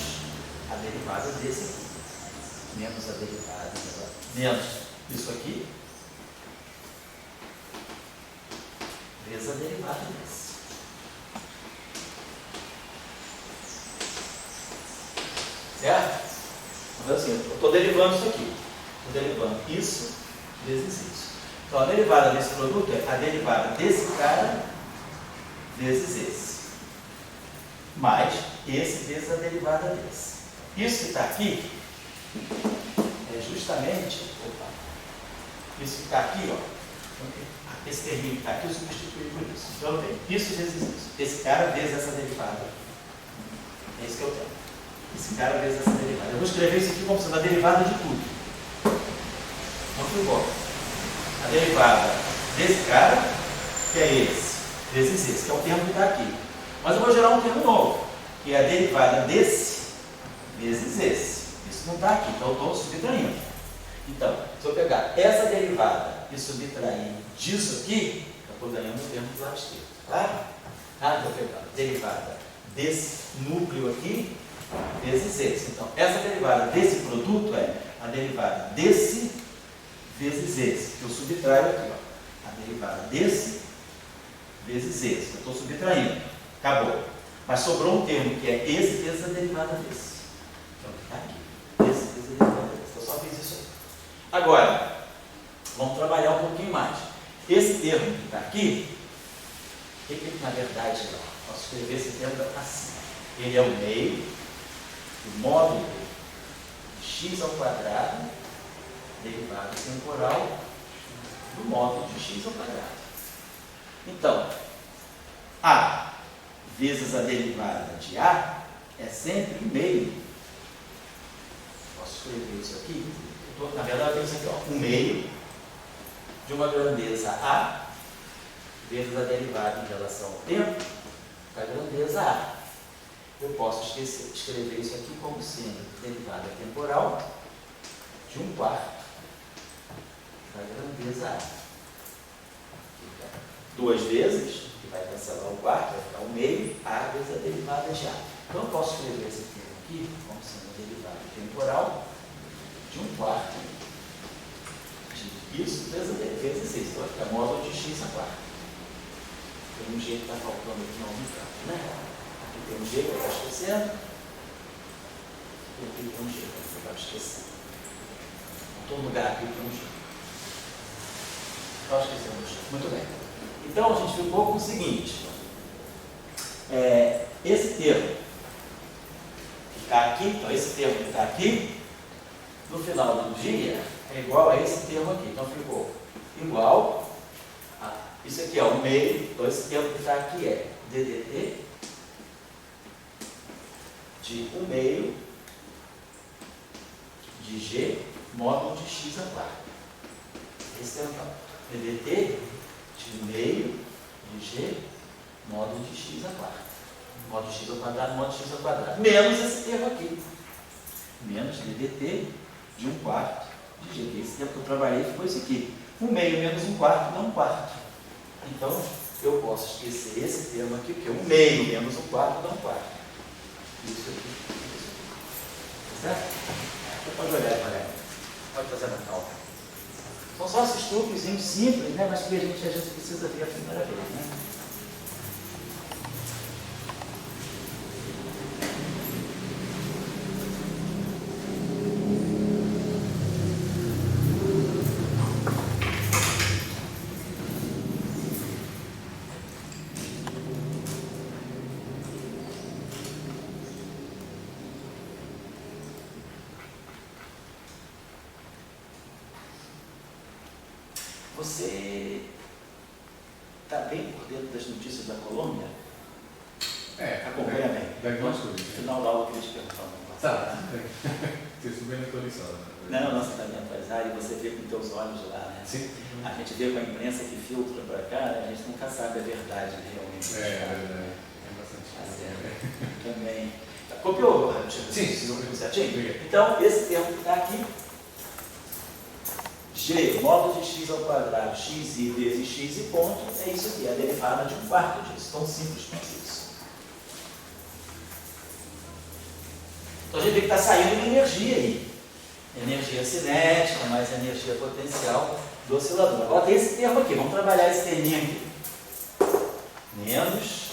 a derivada desse aqui. Menos a derivada, menos isso aqui, vezes a derivada desse. Certo? Então assim, eu estou derivando isso aqui. Estou derivando isso vezes isso. Então a derivada desse produto é a derivada desse cara vezes esse. Mais esse vezes a derivada desse. Isso que está aqui é justamente, isso que está aqui, ó, esse terminho que está aqui eu substituí por isso. Então eu tenho isso vezes isso. Esse cara vezes essa derivada. É isso que eu tenho. Esse cara vezes essa derivada. Eu vou escrever isso aqui como sendo a derivada de tudo. Não fui embora. A derivada desse cara, que é esse, vezes esse, que é o termo que está aqui. Mas eu vou gerar um termo novo, que é a derivada desse vezes esse. Isso não está aqui, então eu estou subtraindo. Então, se eu pegar essa derivada e subtrair disso aqui, eu estou ganhando o termo do lado esquerdo. Claro? Estou pegando a derivada desse núcleo aqui vezes esse. Então, essa derivada desse produto é a derivada desse vezes esse, que eu subtraio aqui, ó. A derivada desse vezes esse, eu estou subtraindo. Acabou. Mas sobrou um termo, que é esse vezes a derivada desse. Que é o que está aqui. Esse vezes a derivada desse. Eu só fiz isso aí. Agora, vamos trabalhar um pouquinho mais. Esse termo que está aqui, o que na verdade é? Posso escrever esse termo assim. Ele é o meio do módulo de x ao quadrado, derivada temporal, do módulo de x ao quadrado. Então, a vezes a derivada de a é sempre o meio. Posso escrever isso aqui? Na verdade, eu tenho isso aqui, ó, o meio de uma grandeza a vezes a derivada em relação ao tempo da grandeza a. Eu posso escrever isso aqui como sendo derivada temporal de 1/4 da grandeza a. Fica 2 vezes, que vai cancelar o quarto, vai ficar o meio, a vezes a derivada de a. Então eu posso escrever esse termo aqui como sendo a derivada temporal de 1/4 de isso vezes isso. Vai ficar módulo de x a quarto. Tem um G que está faltando aqui no campo, né? Aqui tem um G que eu estava esquecendo. E aqui tem um G que eu estava esquecendo. Em todo lugar aqui tem um G. Estava esquecendo um G. Muito bem. Então a gente ficou com o seguinte. Esse termo que está aqui, então esse termo que está aqui, no final do dia, é igual a esse termo aqui. Então ficou igual a isso aqui, ó, o meio. Então esse termo que está aqui é ddt de 1 meio de g módulo de x a quarto. Esse termo está ddt de 1 meio de g módulo de x a quarto. Módulo de x ao quadrado, módulo de x ao quadrado. Menos esse termo aqui. Menos ddt de 1/4 de g. Esse tempo que eu trabalhei foi isso aqui. 1 meio menos 1/4 dá 1/4. Então, eu posso esquecer esse termo aqui, porque 1 meio menos 1/4 dá 1/4. Isso aqui. Tá certo? Você pode olhar para ela. Pode fazer na calma. São só esses truquezinhos simples, né? Mas que a gente às vezes precisa ver a primeira vez, né? Você está bem por dentro das notícias da Colômbia? Acompanha bem. Daqui No umas coisas. final da aula eu queria te perguntar uma coisa. Tá. Você estou bem atualizado. Não, você está bem atualizado e você vê com teus olhos lá, né? Sim. A gente vê com a imprensa que filtra para cá, né? A gente nunca sabe a verdade realmente. Verdade. É bastante. Também. Copiou? Sim. Certinho? Então, esse termo que está aqui, g módulo de x ao quadrado, xi vezes x e ponto, é isso aqui, a derivada de 1/4 disso. Tão simples quanto isso. Então a gente vê que está saindo uma energia aí. Energia cinética mais energia potencial do oscilador. Agora tem esse termo aqui, vamos trabalhar esse terminho aqui. Menos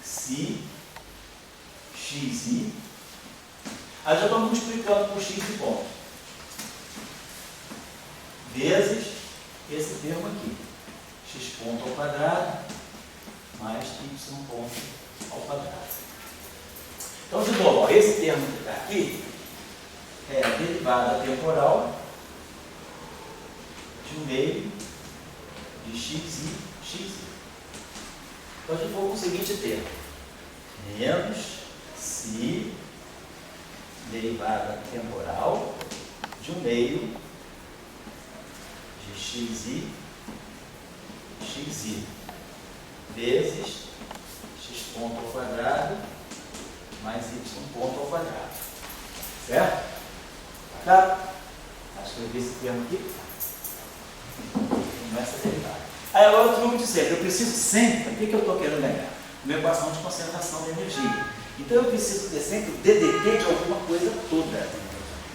si xi. Aí já estou multiplicando por x e ponto. Vezes esse termo aqui. X ponto ao quadrado mais y ponto ao quadrado. Então, de novo, ó, esse termo que está aqui é a derivada temporal de 1 meio de x e x. Então, a gente for com o seguinte termo. Menos si derivada temporal de 1 meio de xi vezes x ponto ao quadrado mais y ponto ao quadrado. Certo? Claro? Acho que eu vi esse termo aqui. Começa a derivar. Aí agora o truque de sempre. Eu preciso sempre, o que eu estou querendo ganhar? Uma equação de concentração de energia. Então eu preciso ter sempre o DDT de alguma coisa toda.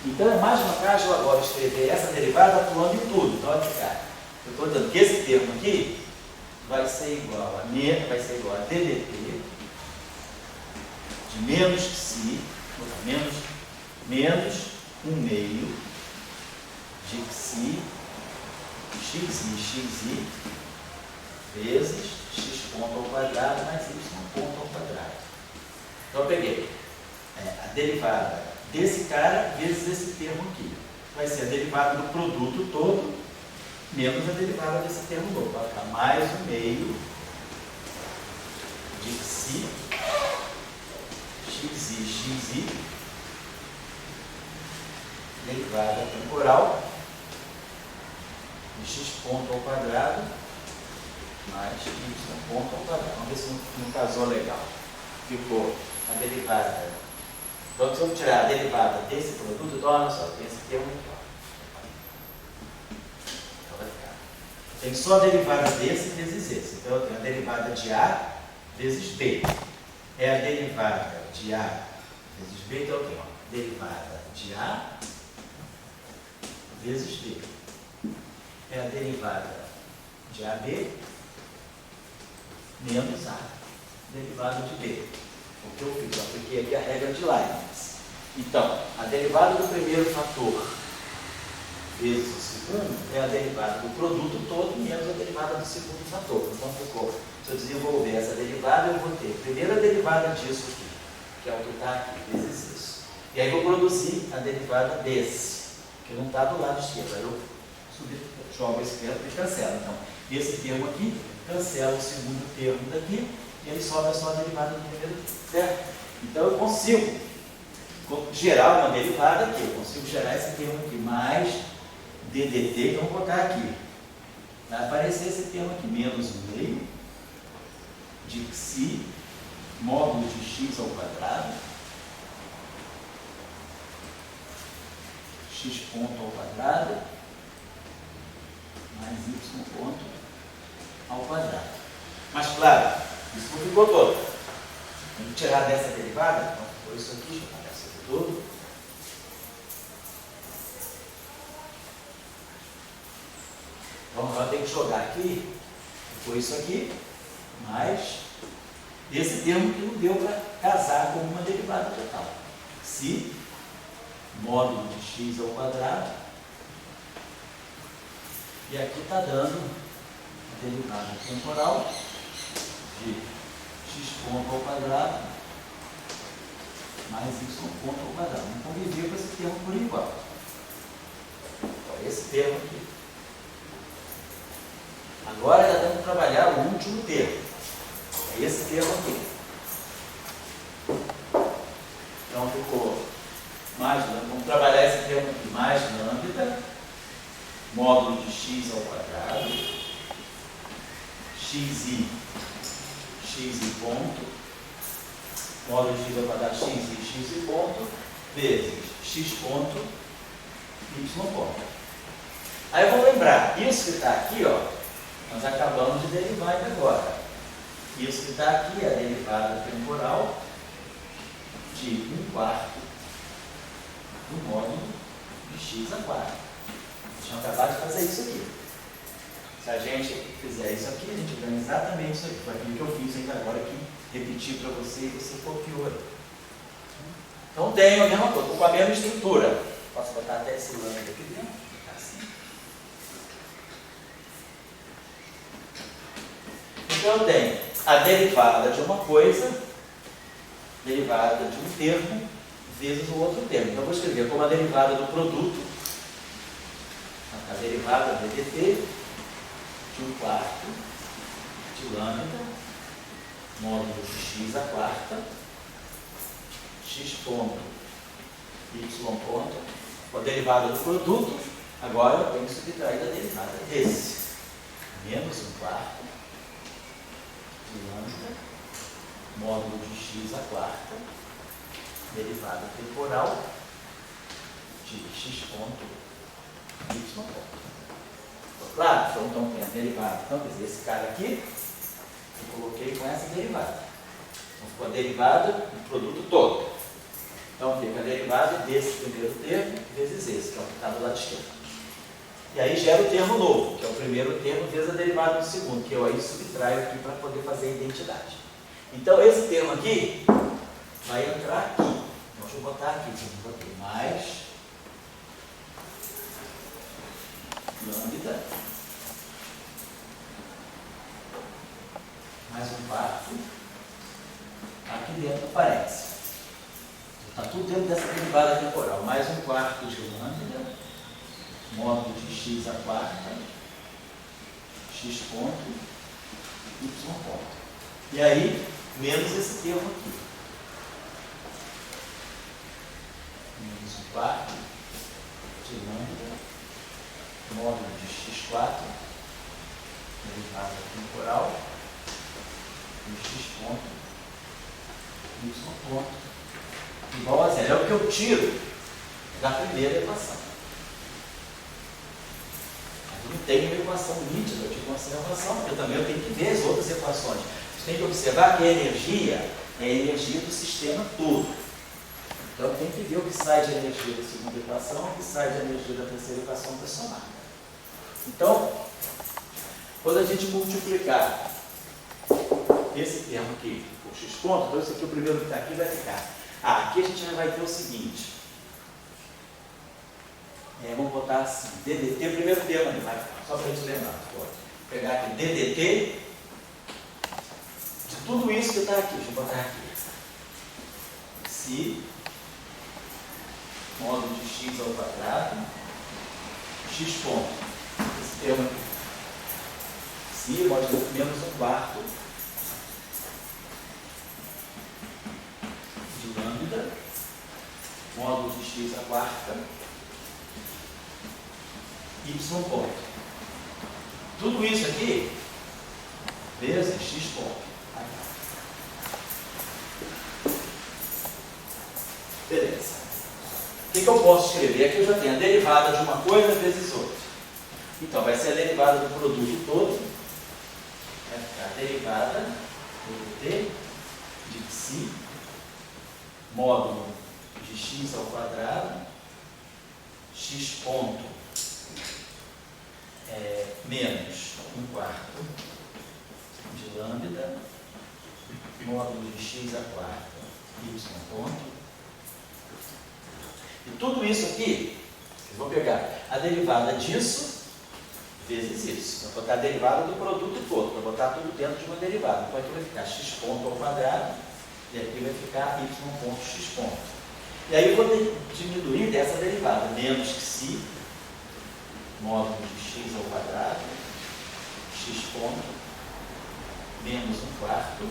Então é mais vantagem eu agora escrever essa derivada atuando em tudo. Então vai ficar. Eu estou dizendo que esse termo aqui vai ser igual a DDT de menos xi, menos 1/2 de xi, xi, vezes x ponto ao quadrado mais y ponto ao quadrado. Então eu peguei a derivada desse cara vezes esse termo aqui. Vai ser a derivada do produto todo menos a derivada desse termo novo. Vai ficar mais 1/2 de xi, xi, derivada temporal de x ponto ao quadrado mais y ponto ao quadrado. Vamos ver se não casou legal. Ficou a derivada. Vamos tirar a derivada desse produto. Então, olha só, tem esse termo aqui. Então vai ficar. Tem só a derivada desse vezes esse. Então eu tenho a derivada de A vezes B. É a derivada de A vezes B. Então eu tenho a derivada de A vezes B. É a derivada de AB menos A, derivada de B. O que eu fiz? Eu apliquei aqui a regra de Leibniz. Então, a derivada do primeiro fator vezes o segundo é a derivada do produto todo menos a derivada do segundo fator. Então, ficou, se eu desenvolver essa derivada, eu vou ter primeiro a derivada disso aqui, que é o que está aqui, vezes isso. E aí vou produzir a derivada desse, que não está do lado esquerdo. Aí eu jogo a esquerda e cancelo. Então, esse termo aqui cancela o segundo termo daqui e aí sobra só a derivada do primeiro termo, certo? Então, eu consigo gerar uma derivada aqui. Eu consigo gerar esse termo aqui mais DDT, que eu vou botar aqui. Vai aparecer esse termo aqui, menos 1/2 de xi módulo de x ao quadrado, x ponto ao quadrado, mais y ponto ao quadrado. Mas, claro, isso não ficou todo. Vamos tirar dessa derivada, então ficou isso aqui, deixa eu apagar isso aqui tudo. Então, agora tem que jogar aqui, ficou isso aqui, mais esse termo que não deu para casar com uma derivada total. Se módulo de x ao quadrado, e aqui está dando a derivada temporal de x ponto ao quadrado mais y ponto ao quadrado. Vamos conviver com esse termo por igual. Então, esse termo aqui. Agora já temos que trabalhar o último termo. É esse termo aqui. Então ficou mais lambda. Vamos trabalhar esse termo aqui. Mais lambda, módulo de x ao quadrado, xi ponto, módulo de x ao quadrado, x ponto, vezes x ponto, y ponto. Aí eu vou lembrar, isso que está aqui, ó, nós acabamos de derivar ainda agora. Isso que está aqui é a derivada temporal de 1/4 do módulo de x a 4. Tinha acabado de fazer isso aqui. Se a gente fizer isso aqui, a gente ganha exatamente isso aqui. Foi aquilo que eu fiz ainda agora aqui, repetir para você e você copiou aí. Então tenho a mesma coisa, com a mesma estrutura. Posso botar até esse lambda aqui dentro? Assim. Então eu tenho a derivada de uma coisa, derivada de um termo, vezes o outro termo. Então eu vou escrever como a derivada do produto, a derivada DDT de 1/4 de lambda, módulo de x a quarta, x ponto, y ponto, a derivada do produto. Agora eu tenho que subtrair a derivada desse, menos 1/4 de lambda, módulo de x a quarta, derivada temporal de x ponto, y ponto. Claro, então tem a derivada. Então, quer dizer, esse cara aqui, eu coloquei com essa derivada. Então, ficou a derivada do produto todo. Então, fica a derivada desse primeiro termo vezes esse, que é o que está do lado esquerdo. E aí gera o termo novo, que é o primeiro termo vezes a derivada do segundo, que eu aí subtraio aqui para poder fazer a identidade. Então, esse termo aqui vai entrar aqui. Então, deixa eu botar aqui, eu botei mais lambda, mais um quarto, aqui dentro do parênteses. Está tudo dentro dessa derivada temporal. Mais um quarto de lambda, módulo de x à quarta, x ponto, y ponto. E aí, menos esse termo aqui. Menos um quarto de lambda, módulo de x4, derivada temporal, e x ponto, y ponto, igual a zero. É o que eu tiro da primeira equação. Aqui não tem uma equação nítida, eu tiro uma equação, porque também eu tenho que ver as outras equações. Você tem que observar que a energia é a energia do sistema todo. Então tem que ver o que sai de energia da segunda equação, o que sai de energia da terceira equação para somar. Então, quando a gente multiplicar esse termo aqui por x ponto, então esse aqui, o primeiro que está aqui, vai ficar. Aqui a gente vai ter o seguinte. Vamos botar assim, DDT, o primeiro termo ali, vai, só para a gente lembrar. Vou pegar aqui, DDT, de tudo isso que está aqui, deixa eu botar aqui. Se módulo de x ao quadrado, x ponto, esse termo aqui. Se módulo de menos um quarto de lambda, módulo de x à quarta, y ponto. Tudo isso aqui vezes x ponto. Beleza. O que eu posso escrever? Aqui eu já tenho a derivada de uma coisa vezes outra. Então, vai ser a derivada do produto todo. Vai ficar a derivada do t de psi, módulo de x ao quadrado, x ponto menos um quarto de lambda, módulo de x à quarta, y ponto. E tudo isso aqui, eu vou pegar a derivada disso vezes isso. Vou botar a derivada do produto todo, vou botar tudo dentro de uma derivada. Então aqui vai ficar x ponto ao quadrado, e aqui vai ficar y ponto x ponto. E aí eu vou diminuir dessa derivada, menos que si, módulo de x ao quadrado, x ponto, menos um quarto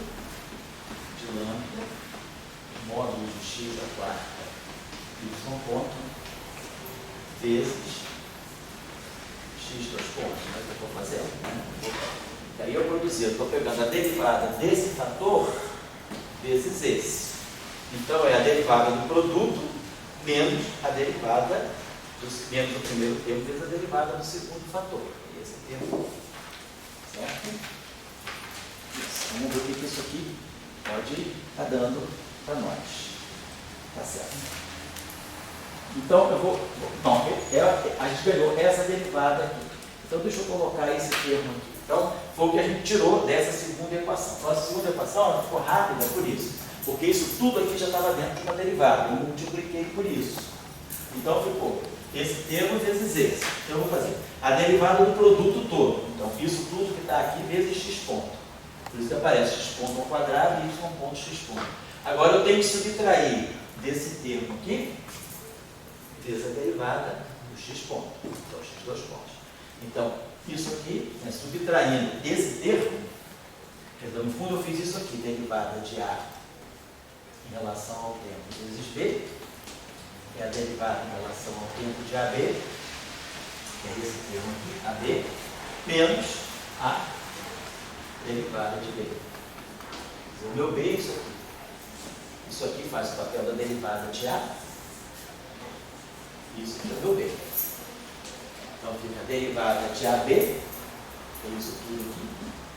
de lambda, módulo de x à quarta, y ponto, vezes x dois pontos, mas eu estou fazendo, né? E aí eu produzi, eu estou pegando a derivada desse fator vezes esse. Então é a derivada do produto menos a derivada menos o primeiro termo vezes a derivada do segundo fator. Esse termo, certo? Isso. Vamos ver o que isso aqui pode estar dando para nós. Tá certo? Então, eu vou... Não, a gente ganhou essa derivada aqui. Então, deixa eu colocar esse termo aqui. Então, foi o que a gente tirou dessa segunda equação. Então, a segunda equação ela ficou rápida por isso. Porque isso tudo aqui já estava dentro de uma derivada. Eu multipliquei por isso. Então, ficou esse termo vezes esse. Então, eu vou fazer a derivada do produto todo. Então, isso tudo que está aqui vezes x ponto. Por isso que aparece x ponto ao quadrado e y ponto x ponto. Agora, eu tenho que subtrair desse termo aqui vezes a derivada do x ponto. Então, x dois pontos. Então, isso aqui, né, subtraindo esse termo, quer dizer, no fundo eu fiz isso aqui, derivada de A em relação ao tempo vezes B, que é a derivada em relação ao tempo de AB, que é esse termo aqui, AB, menos a derivada de B. O meu B é isso aqui. Isso aqui faz o papel da derivada de A, isso aqui é o meu B. Então fica a derivada de AB, que é isso tudo aqui,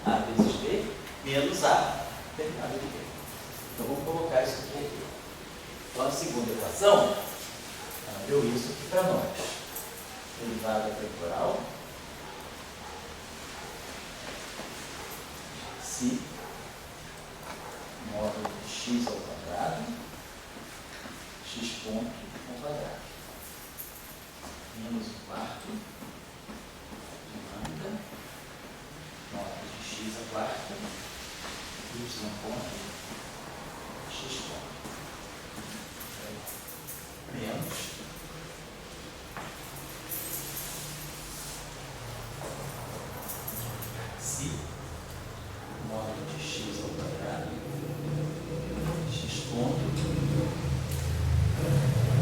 A vezes B, menos A derivada de B. Então vamos colocar isso aqui. Então a segunda equação, ela deu isso aqui para nós. Derivada temporal, si, módulo de x ao quadrado, ponto ao quadrado. Menos 1/4 de lambda, modo de x à quarta, y ponto, x ponto. Menos si módulo de x ao quadrado, x ponto,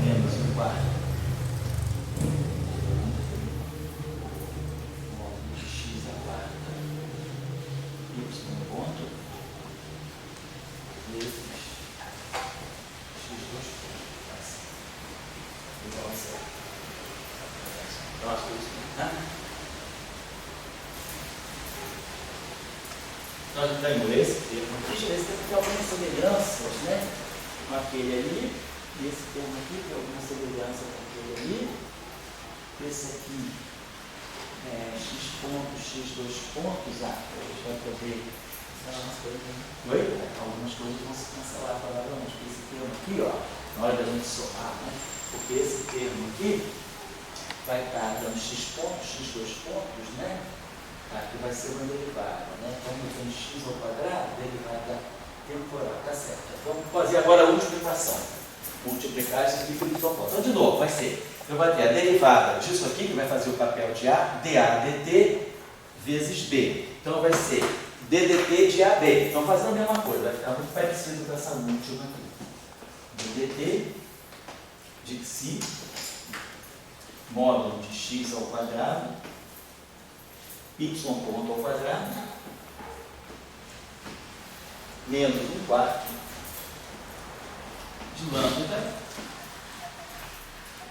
menos 1/4 módulo de x à quarta, y ponto, vezes x2 ponto, igual a 0. Próximo, né? Nós temos esse termo aqui, esse termo tem algumas semelhanças, né, com aquele ali, e esse termo aqui tem alguma semelhança com aquele ali, esse aqui é x ponto, x2 pontos, a gente vai poder cancelar umas coisas, né? Oi? Algumas coisas vão se cancelar provavelmente, porque esse termo aqui, ó, na hora da gente somar, né, porque esse termo aqui vai estar dando x pontos, x2 pontos, né? Aqui vai ser uma derivada, né? Como tem x ao quadrado, derivada temporal, tá certo. Vamos fazer agora a última equação. Multiplicar isso aqui por y ponto. Então, de novo, vai ser, eu vou ter a derivada disso aqui, que vai fazer o papel de A, dA dt, vezes B. Então, vai ser ddt de AB. Então, fazendo a mesma coisa, vai ficar muito parecido com essa última aqui. ddt de si, módulo de x ao quadrado, y ponto ao quadrado, menos 1/4 de lambda,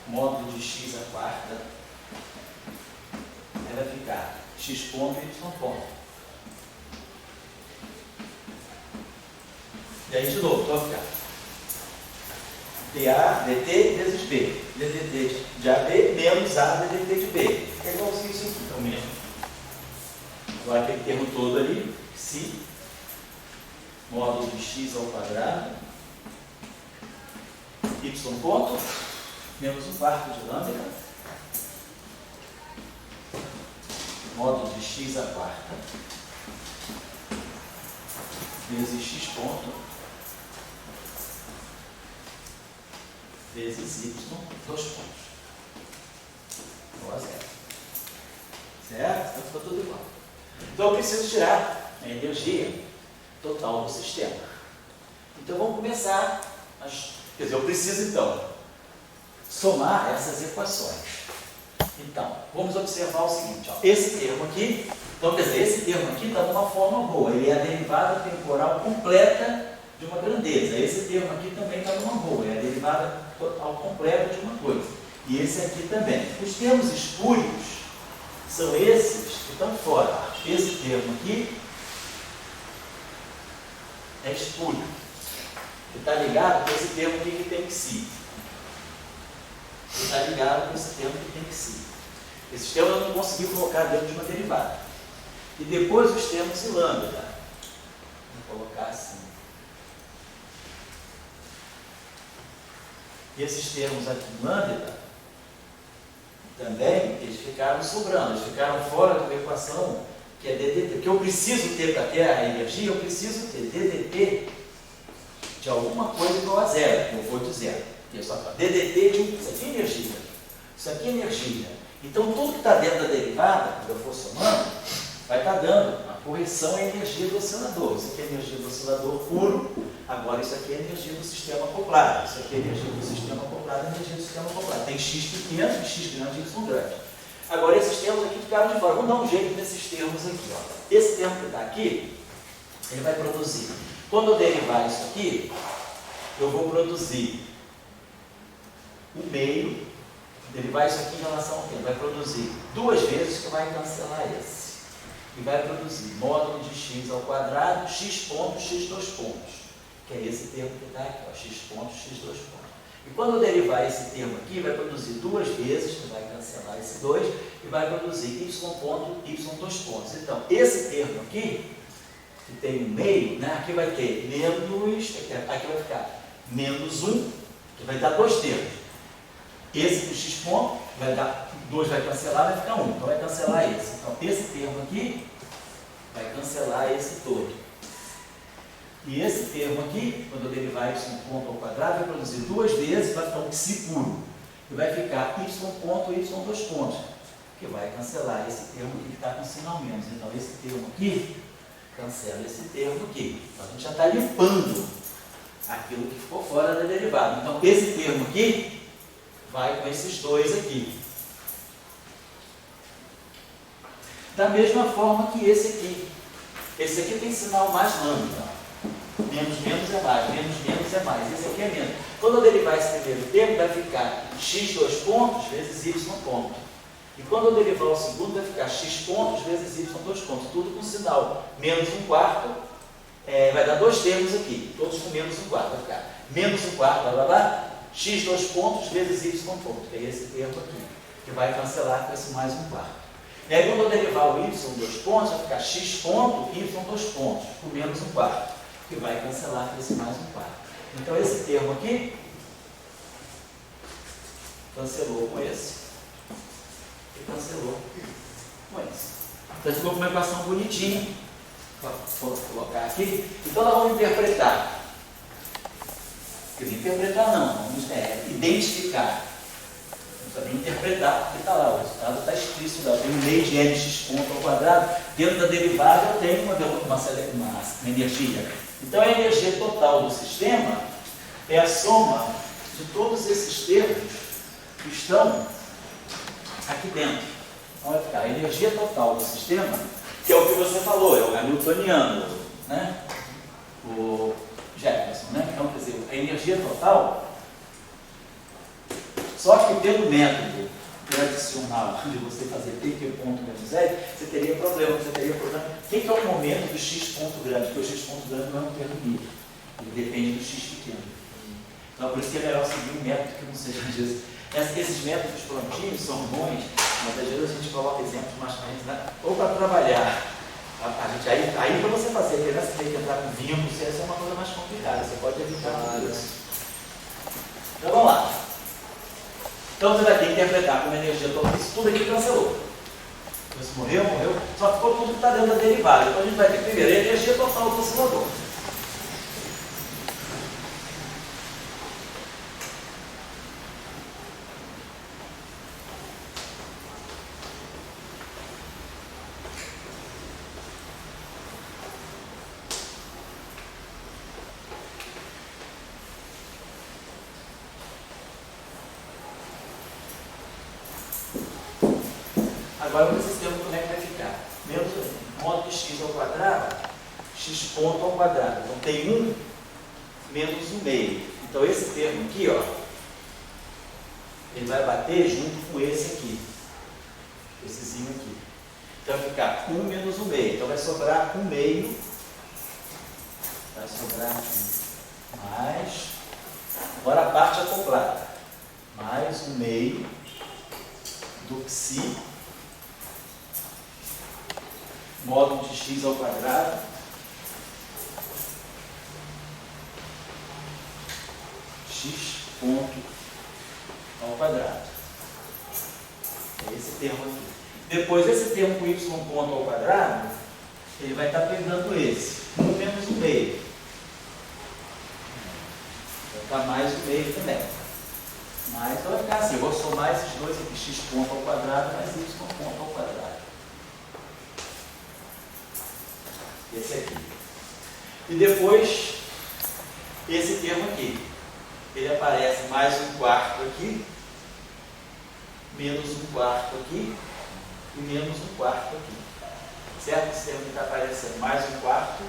módulo de x à quarta, vai ficar x ponto e y ponto. E aí, de novo, vai ficar dA dt vezes B, ddt de AB menos A ddt de B. É igualzinho isso aqui, então mesmo. Agora aquele termo todo ali, si, módulo de x ao quadrado, y ponto, menos 1/4 de lambda, módulo de x à quarta, vezes x ponto, vezes y, 2 pontos. Igual a 0. Certo? Então ficou tudo igual. Então eu preciso tirar a energia total do sistema. Então vamos começar, quer dizer, eu preciso então somar essas equações. Então, vamos observar o seguinte, ó, esse termo aqui, então quer dizer, esse termo aqui está numa forma boa, ele é a derivada temporal completa de uma grandeza. Esse termo aqui também está numa boa, é a derivada total completa de uma coisa. E esse aqui também. Os termos espúrios são esses que estão fora. Esse termo aqui é espúrio, que está ligado com esse termo aqui que tem que si. Está ligado com esse termo que tem que si. Esses termos eu não consegui colocar dentro de uma derivada. E depois os termos em lambda. Vou colocar assim. E esses termos aqui em lambda também, eles ficaram sobrando, eles ficaram fora de uma equação que é ddt. Porque eu preciso ter, para ter a energia, eu preciso ter ddt de alguma coisa igual a zero, que eu vou dizer. ddt de isso aqui é energia. Isso aqui é energia. Então tudo que está dentro da derivada, quando eu for somando, vai estar dando a correção à energia do oscilador. Isso aqui é energia do oscilador puro, agora isso aqui é energia do sistema acoplado. Isso aqui é energia do sistema acoplado, energia do sistema acoplado. Tem x pequeno, x grande e y grande. Agora esses termos aqui ficaram de fora. Vamos dar um jeito nesses termos aqui. Ó. Esse termo que está aqui, ele vai produzir. Quando eu derivar isso aqui, eu vou produzir o meio, derivar isso aqui em relação ao tempo. Vai produzir duas vezes que vai cancelar esse. E vai produzir módulo de x ao quadrado, x pontos, x2 pontos. Que é esse termo que está aqui, ó, x pontos, x2 pontos. E quando eu derivar esse termo aqui, vai produzir duas vezes, que vai cancelar esse 2, e vai produzir y ponto, y2 pontos. Então, esse termo aqui, que tem um meio, né, aqui vai ter menos, aqui vai ficar menos 1 que vai dar 2 termos. Esse do x ponto, vai dar 2, vai cancelar, vai ficar 1. Então vai cancelar esse. Então esse termo aqui vai cancelar esse todo. E esse termo aqui, quando eu derivar y ponto ao quadrado, vai produzir 2 vezes, vai ficar um psi puro. E vai ficar y ponto, y 2 pontos. Que vai cancelar esse termo aqui que está com sinal menos. Então esse termo aqui cancela esse termo aqui. Então a gente já está limpando aquilo que ficou fora da derivada. Então esse termo aqui vai com esses 2 aqui. Da mesma forma que esse aqui. Esse aqui tem sinal mais lambda. Menos, menos é mais, menos é mais. Esse aqui é menos. Quando eu derivar esse primeiro termo, vai ficar x 2 pontos vezes y ponto. E quando eu derivar o segundo, vai ficar x pontos vezes y 2 pontos. Tudo com sinal menos 1/4. Vai dar 2 termos aqui. Todos com menos 1/4. Vai ficar menos 1/4, blá blá blá. X 2 pontos vezes y ponto. Que é esse termo aqui. Que vai cancelar com esse mais 1/4. E aí quando eu derivar o y 2 pontos, vai ficar x ponto y 2 pontos. Com menos 1/4. Que vai cancelar com esse mais 1/4. Então esse termo aqui cancelou com esse e cancelou com esse. Então ficou com uma equação bonitinha. Vou colocar aqui. Então nós vamos interpretar. Interpretar não, vamos identificar. Não precisa nem interpretar, porque está lá, o resultado está explícito lá. Eu tenho um meio de mx ponto ao quadrado. Dentro da derivada eu tenho uma energia. Então a energia total do sistema é a soma de todos esses termos que estão aqui dentro. Então vai ficar a energia total do sistema, que é o que você falou, é o hamiltoniano, né? O Jefferson, né? Então, quer dizer, a energia total, só que pelo método tradicional de você fazer P que ponto menos L, você teria problema. O que é o momento do x ponto grande? Porque o x ponto grande não é um termo livre. Ele depende do x pequeno. Então, por isso que é melhor seguir um método que não seja, às vezes. Esses métodos prontinhos são bons, mas às vezes a gente coloca exemplos mais para ensinar, ou para trabalhar. Aí para você fazer, você tem que entrar com vínculos, essa é uma coisa mais complicada, você pode evitar tudo isso. Então vamos lá. Então você vai ter que interpretar como energia total. Isso tudo aqui cancelou. Isso morreu. Só ficou tudo que está dentro da derivada. Então a gente vai ter primeiro a energia total do oscilador. Agora nesse sistema como é que vai ficar? Menos modo de x ao quadrado, x ponto ao quadrado. Então tem 1 menos 1 meio. Então esse termo aqui, ó, ele vai bater junto com esse aqui. Essezinho aqui. Então vai ficar 1 menos 1 meio. Então vai sobrar 1 meio. Vai sobrar aqui. Mais. Agora a parte acoplada. Mais 1 meio do psi módulo de x ao quadrado x ponto ao quadrado. É esse termo aqui. Depois esse termo com y ponto ao quadrado, ele vai estar pegando esse 1 menos 1 meio. Vai ficar mais 1 meio também. Mas vai ficar assim, eu vou somar esses dois aqui, x ponto ao quadrado mais y ponto ao quadrado. Esse aqui. E depois, esse termo aqui. Ele aparece mais 1/4 aqui, menos 1/4 aqui e menos 1/4 aqui. Certo? Esse termo que está aparecendo mais 1/4,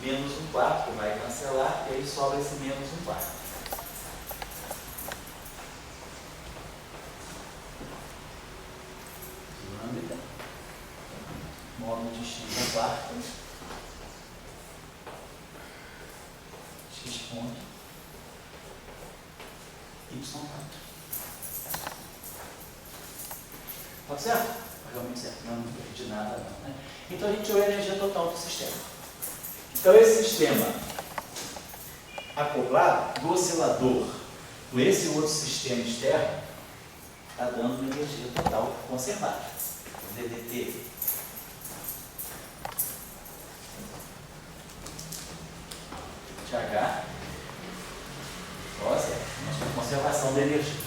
menos 1/4, que vai cancelar, e aí sobra esse menos 1/4. Lambda, módulo de x ao quarto. X ponto y4. Pode ser? Realmente certo, não perdi nada não, né? Então a gente olha a energia total do sistema. Então esse sistema acoplado do oscilador com esse outro sistema externo, está dando uma energia total conservada. DDT de H, nossa conservação da energia.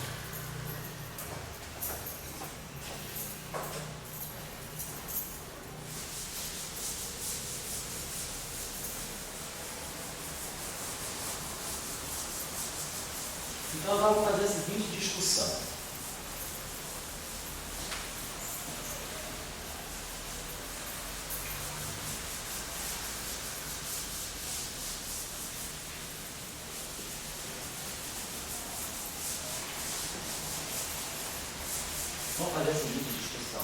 Então, nós vamos fazer a seguinte discussão. Vamos fazer a seguinte discussão.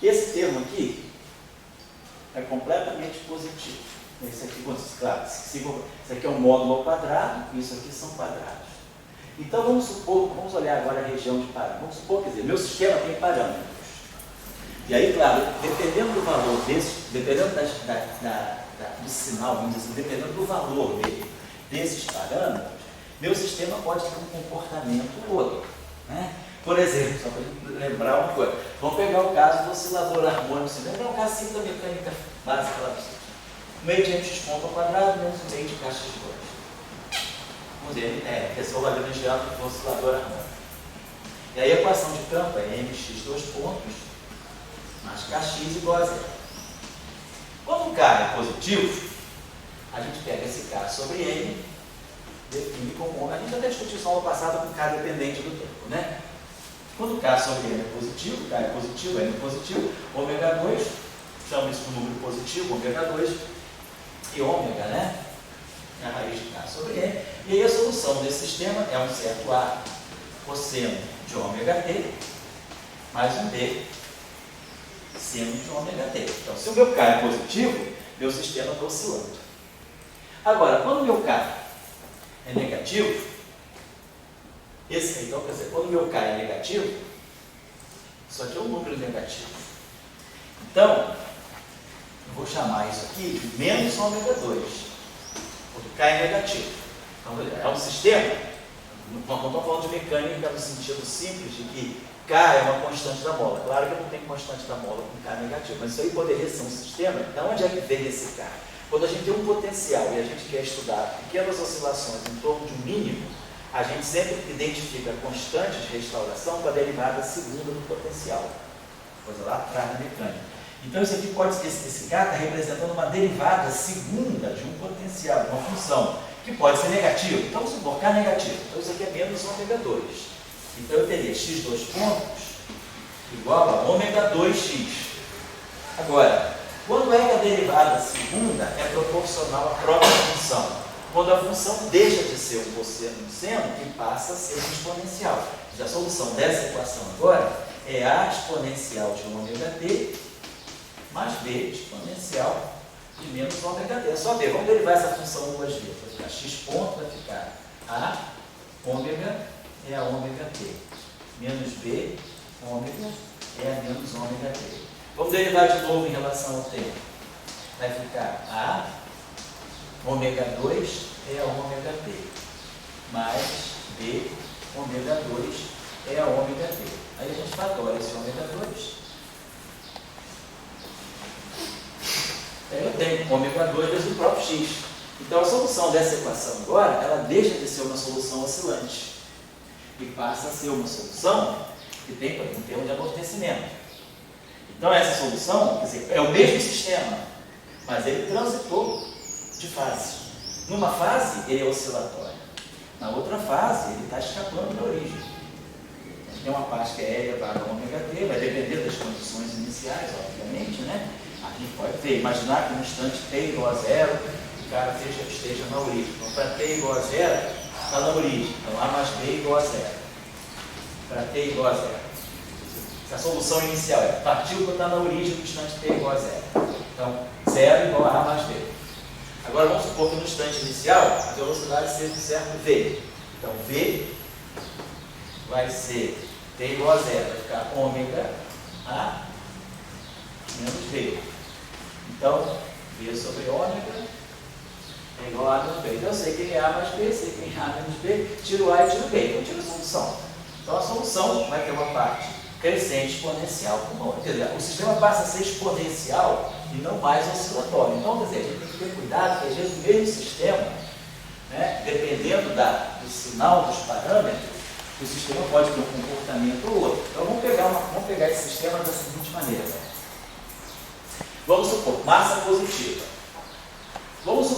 Esse termo aqui é completamente positivo. Esse aqui, claro, isso aqui é um módulo ao quadrado, isso aqui são quadrados. Então vamos olhar agora a região de parâmetros. Vamos supor, quer dizer, meu sistema tem parâmetros. E aí, claro, dependendo do valor dependendo do sinal, vamos dizer assim, dependendo do valor desses parâmetros, meu sistema pode ter um comportamento ou outro. Né? Por exemplo, só para lembrar uma coisa, vamos pegar o caso do oscilador harmônico, vamos pegar o caso simples da mecânica básica lá do sistema. Meio de x ponto ao quadrado menos o meio de k x2. Vamos dizer, que é o Lagrangiano do oscilador harmônico. E aí a equação de campo é mx dois pontos mais kx igual a zero. Quando o k é positivo, a gente pega esse k sobre n, define como... A gente até discutiu isso no ano passado com k dependente do tempo, né? Quando k sobre n é positivo, k é positivo, n é positivo, ômega 2, chama isso de número positivo, ômega 2, e ômega, né? É a raiz de k sobre n. E aí a solução desse sistema é um certo A cosseno de ômega t mais um B seno de ômega t. Então, se o meu k é positivo, meu sistema está oscilando. Agora, quando o meu k é negativo, então, quer dizer, quando o meu k é negativo, isso aqui é um número negativo. Então, eu vou chamar isso aqui de menos ômega 2, porque k é negativo. Então, é um sistema, não estou falando de mecânica no sentido simples de que k é uma constante da mola. Claro que eu não tenho constante da mola com k negativo, mas isso aí poderia ser um sistema. De onde é que vem esse k? Quando a gente tem um potencial e a gente quer estudar pequenas oscilações em torno de um mínimo, a gente sempre identifica constantes de restauração com a derivada segunda do potencial. Coisa lá atrás da mecânica. Então, isso aqui pode ser, esse k está representando uma derivada segunda de um potencial, de uma função, que pode ser negativo. Então, vamos supor k negativo. Então, isso aqui é menos ômega 2. Então, eu teria x dois pontos igual a ômega 2x. Agora, quando é que a derivada segunda é proporcional à própria função? Quando a função deixa de ser um cosseno e um seno e passa a ser um exponencial. A solução dessa equação agora é a exponencial de ômega t mais b exponencial de menos ômega t. É só ver, vamos derivar essa função duas vezes. Vai ficar x ponto, vai ficar a ômega é a ômega t. Menos b, ômega é a menos ômega t. Vamos derivar de novo em relação ao tempo. Vai ficar a ômega 2 é a ômega t. Mais b, ômega 2 é a ômega t. Aí a gente fatora esse ômega 2. Eu tenho ômega 2 vezes o próprio x. Então a solução dessa equação agora, ela deixa de ser uma solução oscilante e passa a ser uma solução que tem, por exemplo, um termo de amortecimento. Então essa solução, quer dizer, é o mesmo sistema, mas ele transitou de fase. Numa fase ele é oscilatório, na outra fase ele está escapando da origem. Tem uma parte que é elevada a ômega t, vai depender das condições iniciais, obviamente, né? A gente pode imaginar que no instante t igual a zero, o cara esteja na origem. Então, para t igual a zero, está na origem. Então, a mais b igual a zero. Para t igual a zero. A solução inicial é partícula está na origem do instante t igual a zero. Então, zero igual a mais b. Agora, vamos supor que no instante inicial, a velocidade seja um certo v. Então, v vai ser t igual a zero. Vai ficar ômega a menos v. Então, v sobre ômega é igual a A menos B. Então eu sei que é A mais B, sei que é A menos B, tiro A e tiro B. Então eu tiro a solução. Então a solução vai ter uma parte crescente exponencial com outra. Quer dizer, o sistema passa a ser exponencial e não mais oscilatório. Então, quer dizer, a gente tem que ter cuidado, porque às vezes o mesmo sistema, né, dependendo do sinal dos parâmetros, o sistema pode ter um comportamento ou outro. Então vamos pegar esse sistema da seguinte maneira. Vamos supor, massa positiva. Vamos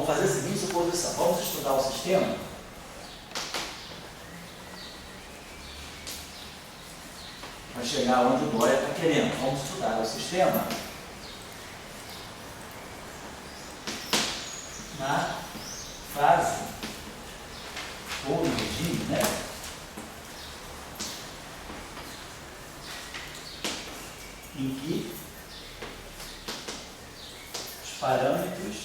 fazer a seguinte suposição. Vamos estudar o sistema. Para chegar onde o Dória está querendo. Vamos estudar o sistema na fase ou no regime, né? Em que os parâmetros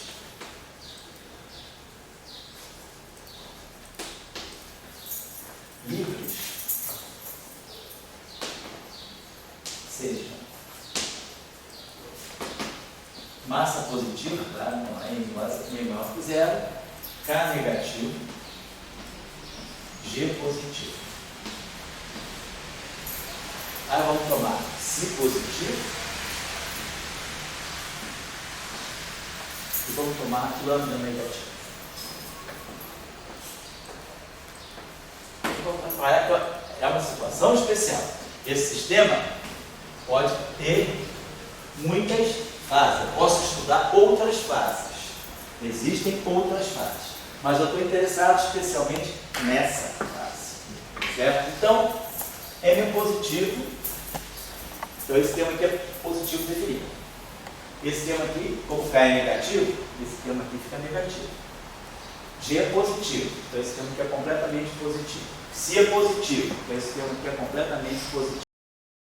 livres sejam massa positiva, tá? Não é menor que zero, K negativo, G positivo. Aí vamos tomar Si positivo e vamos tomar lambda negativo. É uma situação especial. Esse sistema pode ter muitas fases. Eu posso estudar outras fases. Existem outras fases. Mas eu estou interessado especialmente nessa fase. Certo? Então, M é positivo. Então, esse termo aqui é positivo definido. Esse termo aqui, como K é negativo, esse termo aqui fica negativo. G é positivo. Então, esse termo aqui é completamente positivo. Si é positivo. Então, esse termo aqui é completamente positivo.